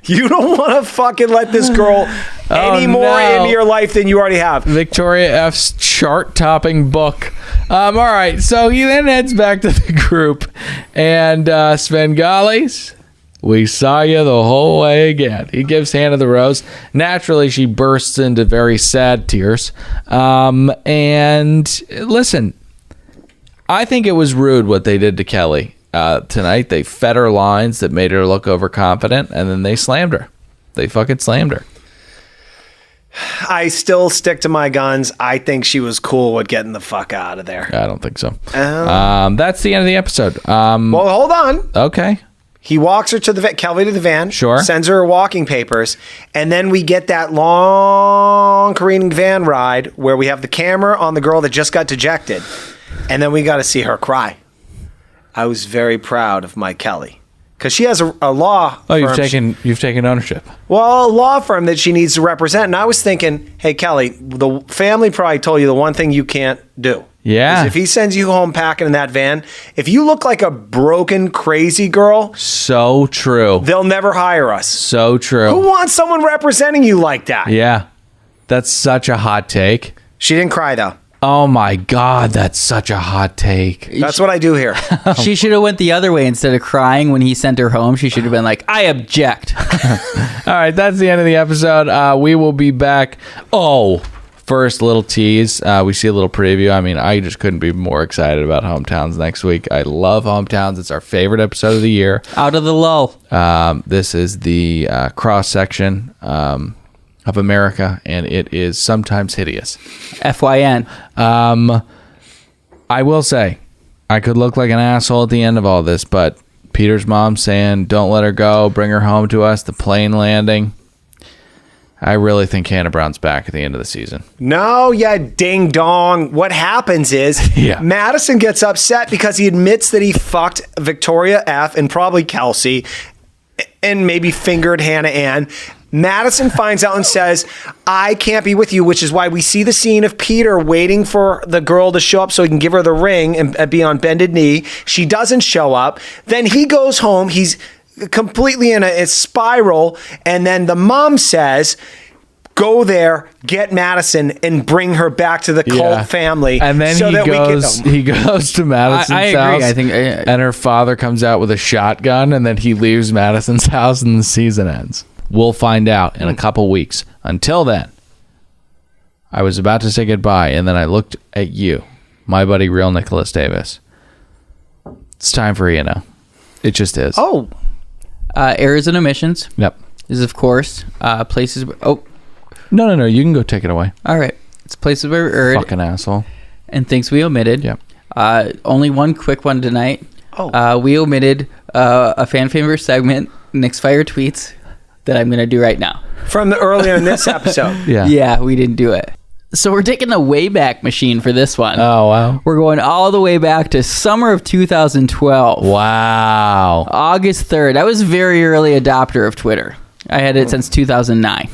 You don't want to fucking let this girl any more into your life than you already have. Victoria F's chart-topping book. All right, so he then heads back to the group, and Svengalis, we saw you the whole way again. He gives Hannah the rose. Naturally, she bursts into very sad tears. And listen, I think it was rude what they did to Kelly. Tonight, they fed her lines that made her look overconfident, and then they slammed her. They fucking slammed her. I still stick to my guns. I think she was cool with getting the fuck out of there. I don't think so. That's the end of the episode. Well, hold on. Okay. He walks her to Kelly to the van. Sure. Sends her her walking papers. And then we get that long careening van ride where we have the camera on the girl that just got dejected. And then we got to see her cry. I was very proud of my Kelly. Because she has a law firm. You've taken ownership. Well, a law firm that she needs to represent. And I was thinking, hey, Kelly, the family probably told you the one thing you can't do. Yeah. If he sends you home packing in that van, if you look like a broken, crazy girl. So true. They'll never hire us. So true. Who wants someone representing you like that? Yeah. That's such a hot take. She didn't cry, though. Oh my God, that's such a hot take. That's what I do here. She should have went the other way. Instead of crying when he sent her home, she should have been like, I object. All right, that's the end of the episode. We will be back. First little tease. We see a little preview. I mean, I just couldn't be more excited about Hometowns next week. I love Hometowns. It's our favorite episode of the year. Out of the lull. This is the cross-section of America, and it is sometimes hideous. FYN. I will say, I could look like an asshole at the end of all this, but Peter's mom saying, don't let her go, bring her home to us, the plane landing. I really think Hannah Brown's back at the end of the season. No, yeah, ding dong. What happens is Madison gets upset because he admits that he fucked Victoria F and probably Kelsey and maybe fingered Hannah Ann. Madison finds out and says, I can't be with you, which is why we see the scene of Peter waiting for the girl to show up so he can give her the ring and be on bended knee. She doesn't show up. Then he goes home. He's completely in a spiral. And then the mom says, go there, get Madison, and bring her back to the cult family. And then he goes to Madison's I agree. house. I think, and her father comes out with a shotgun, and then he leaves Madison's house, and the season ends. We'll find out in a couple weeks. Until then, I was about to say goodbye, and then I looked at you, my buddy, real Nicholas Davis. It's time for E&O. It just is. Oh. Errors and omissions. Yep. Is, of course, places... Oh. No. You can go take it away. All right. It's places we erred. Fucking asshole. And things we omitted. Yep. Only one quick one tonight. Oh. We omitted a fan favorite segment, Nick's Fire Tweets, that I'm going to do right now. From earlier in this episode. Yeah, we didn't do it. So we're taking the Wayback Machine for this one. Oh, wow. We're going all the way back to summer of 2012. Wow. August 3rd. I was a very early adopter of Twitter. I had it since 2009.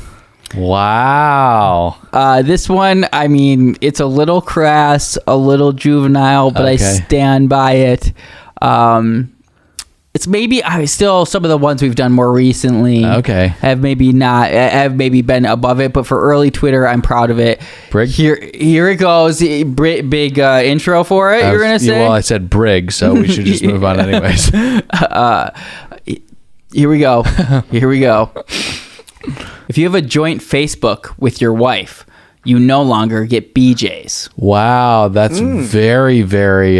Wow. This one, I mean, it's a little crass, a little juvenile, but I stand by it. It's maybe still some of the ones we've done more recently. Okay. Have maybe been above it, but for early Twitter, I'm proud of it. Brig? Here it goes. Big intro for it. You're gonna say? Well, I said Brig, so we should just move on anyways. Here we go. If you have a joint Facebook with your wife, you no longer get BJs. Wow, that's very, very.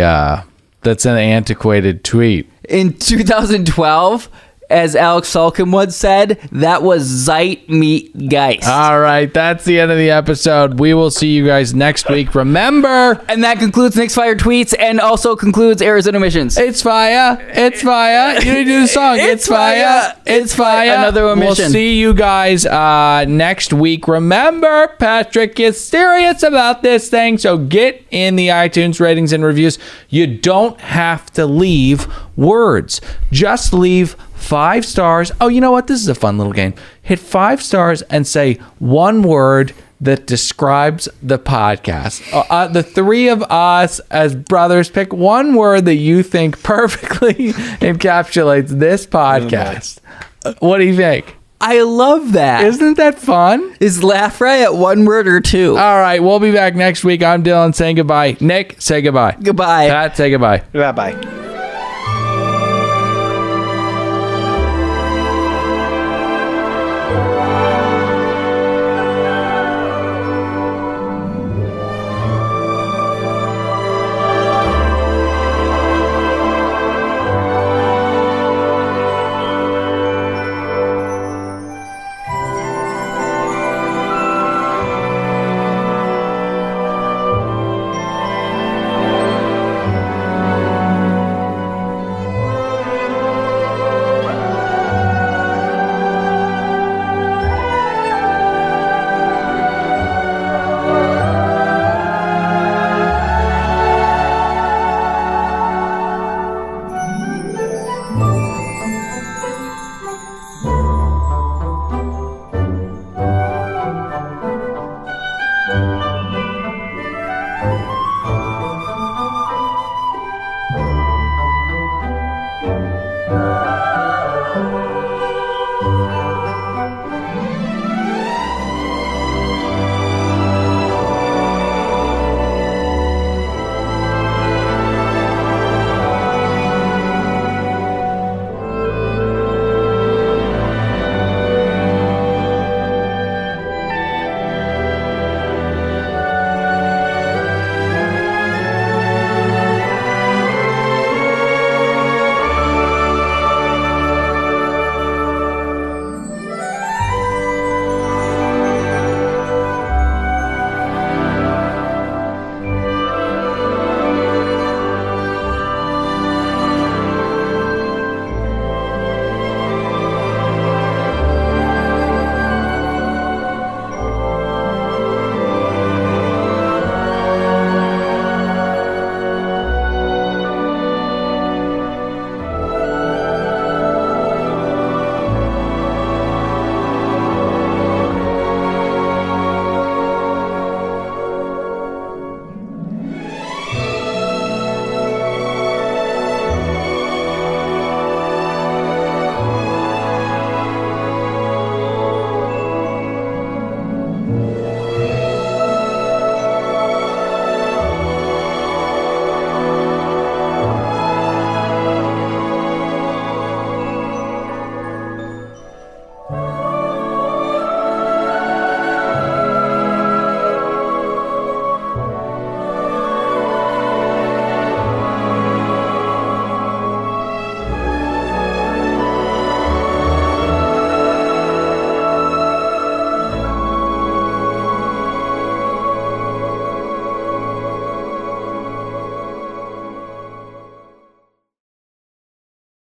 That's an antiquated tweet. In 2012, as Alex Sulkin once said, that was Zeitgeist. All right, that's the end of the episode. We will see you guys next week. Remember, and that concludes Nick's Fire Tweets, and also concludes Errors and Omissions. It's fire. It's fire. You need to do the song. It's fire. It's fire. Another omission. We'll see you guys next week. Remember, Patrick is serious about this thing, so get in the iTunes ratings and reviews. You don't have to leave words. Just leave 5 stars. Oh, you know what? This is a fun little game. Hit 5 stars and say one word that describes the podcast. The three of us as brothers pick one word that you think perfectly encapsulates this podcast. What do you think? I love that. Isn't that fun? Is laugh right at one word or two? All right, we'll be back next week. I'm Dylan saying goodbye. Nick, say goodbye. Goodbye. Pat, say goodbye. Bye-bye.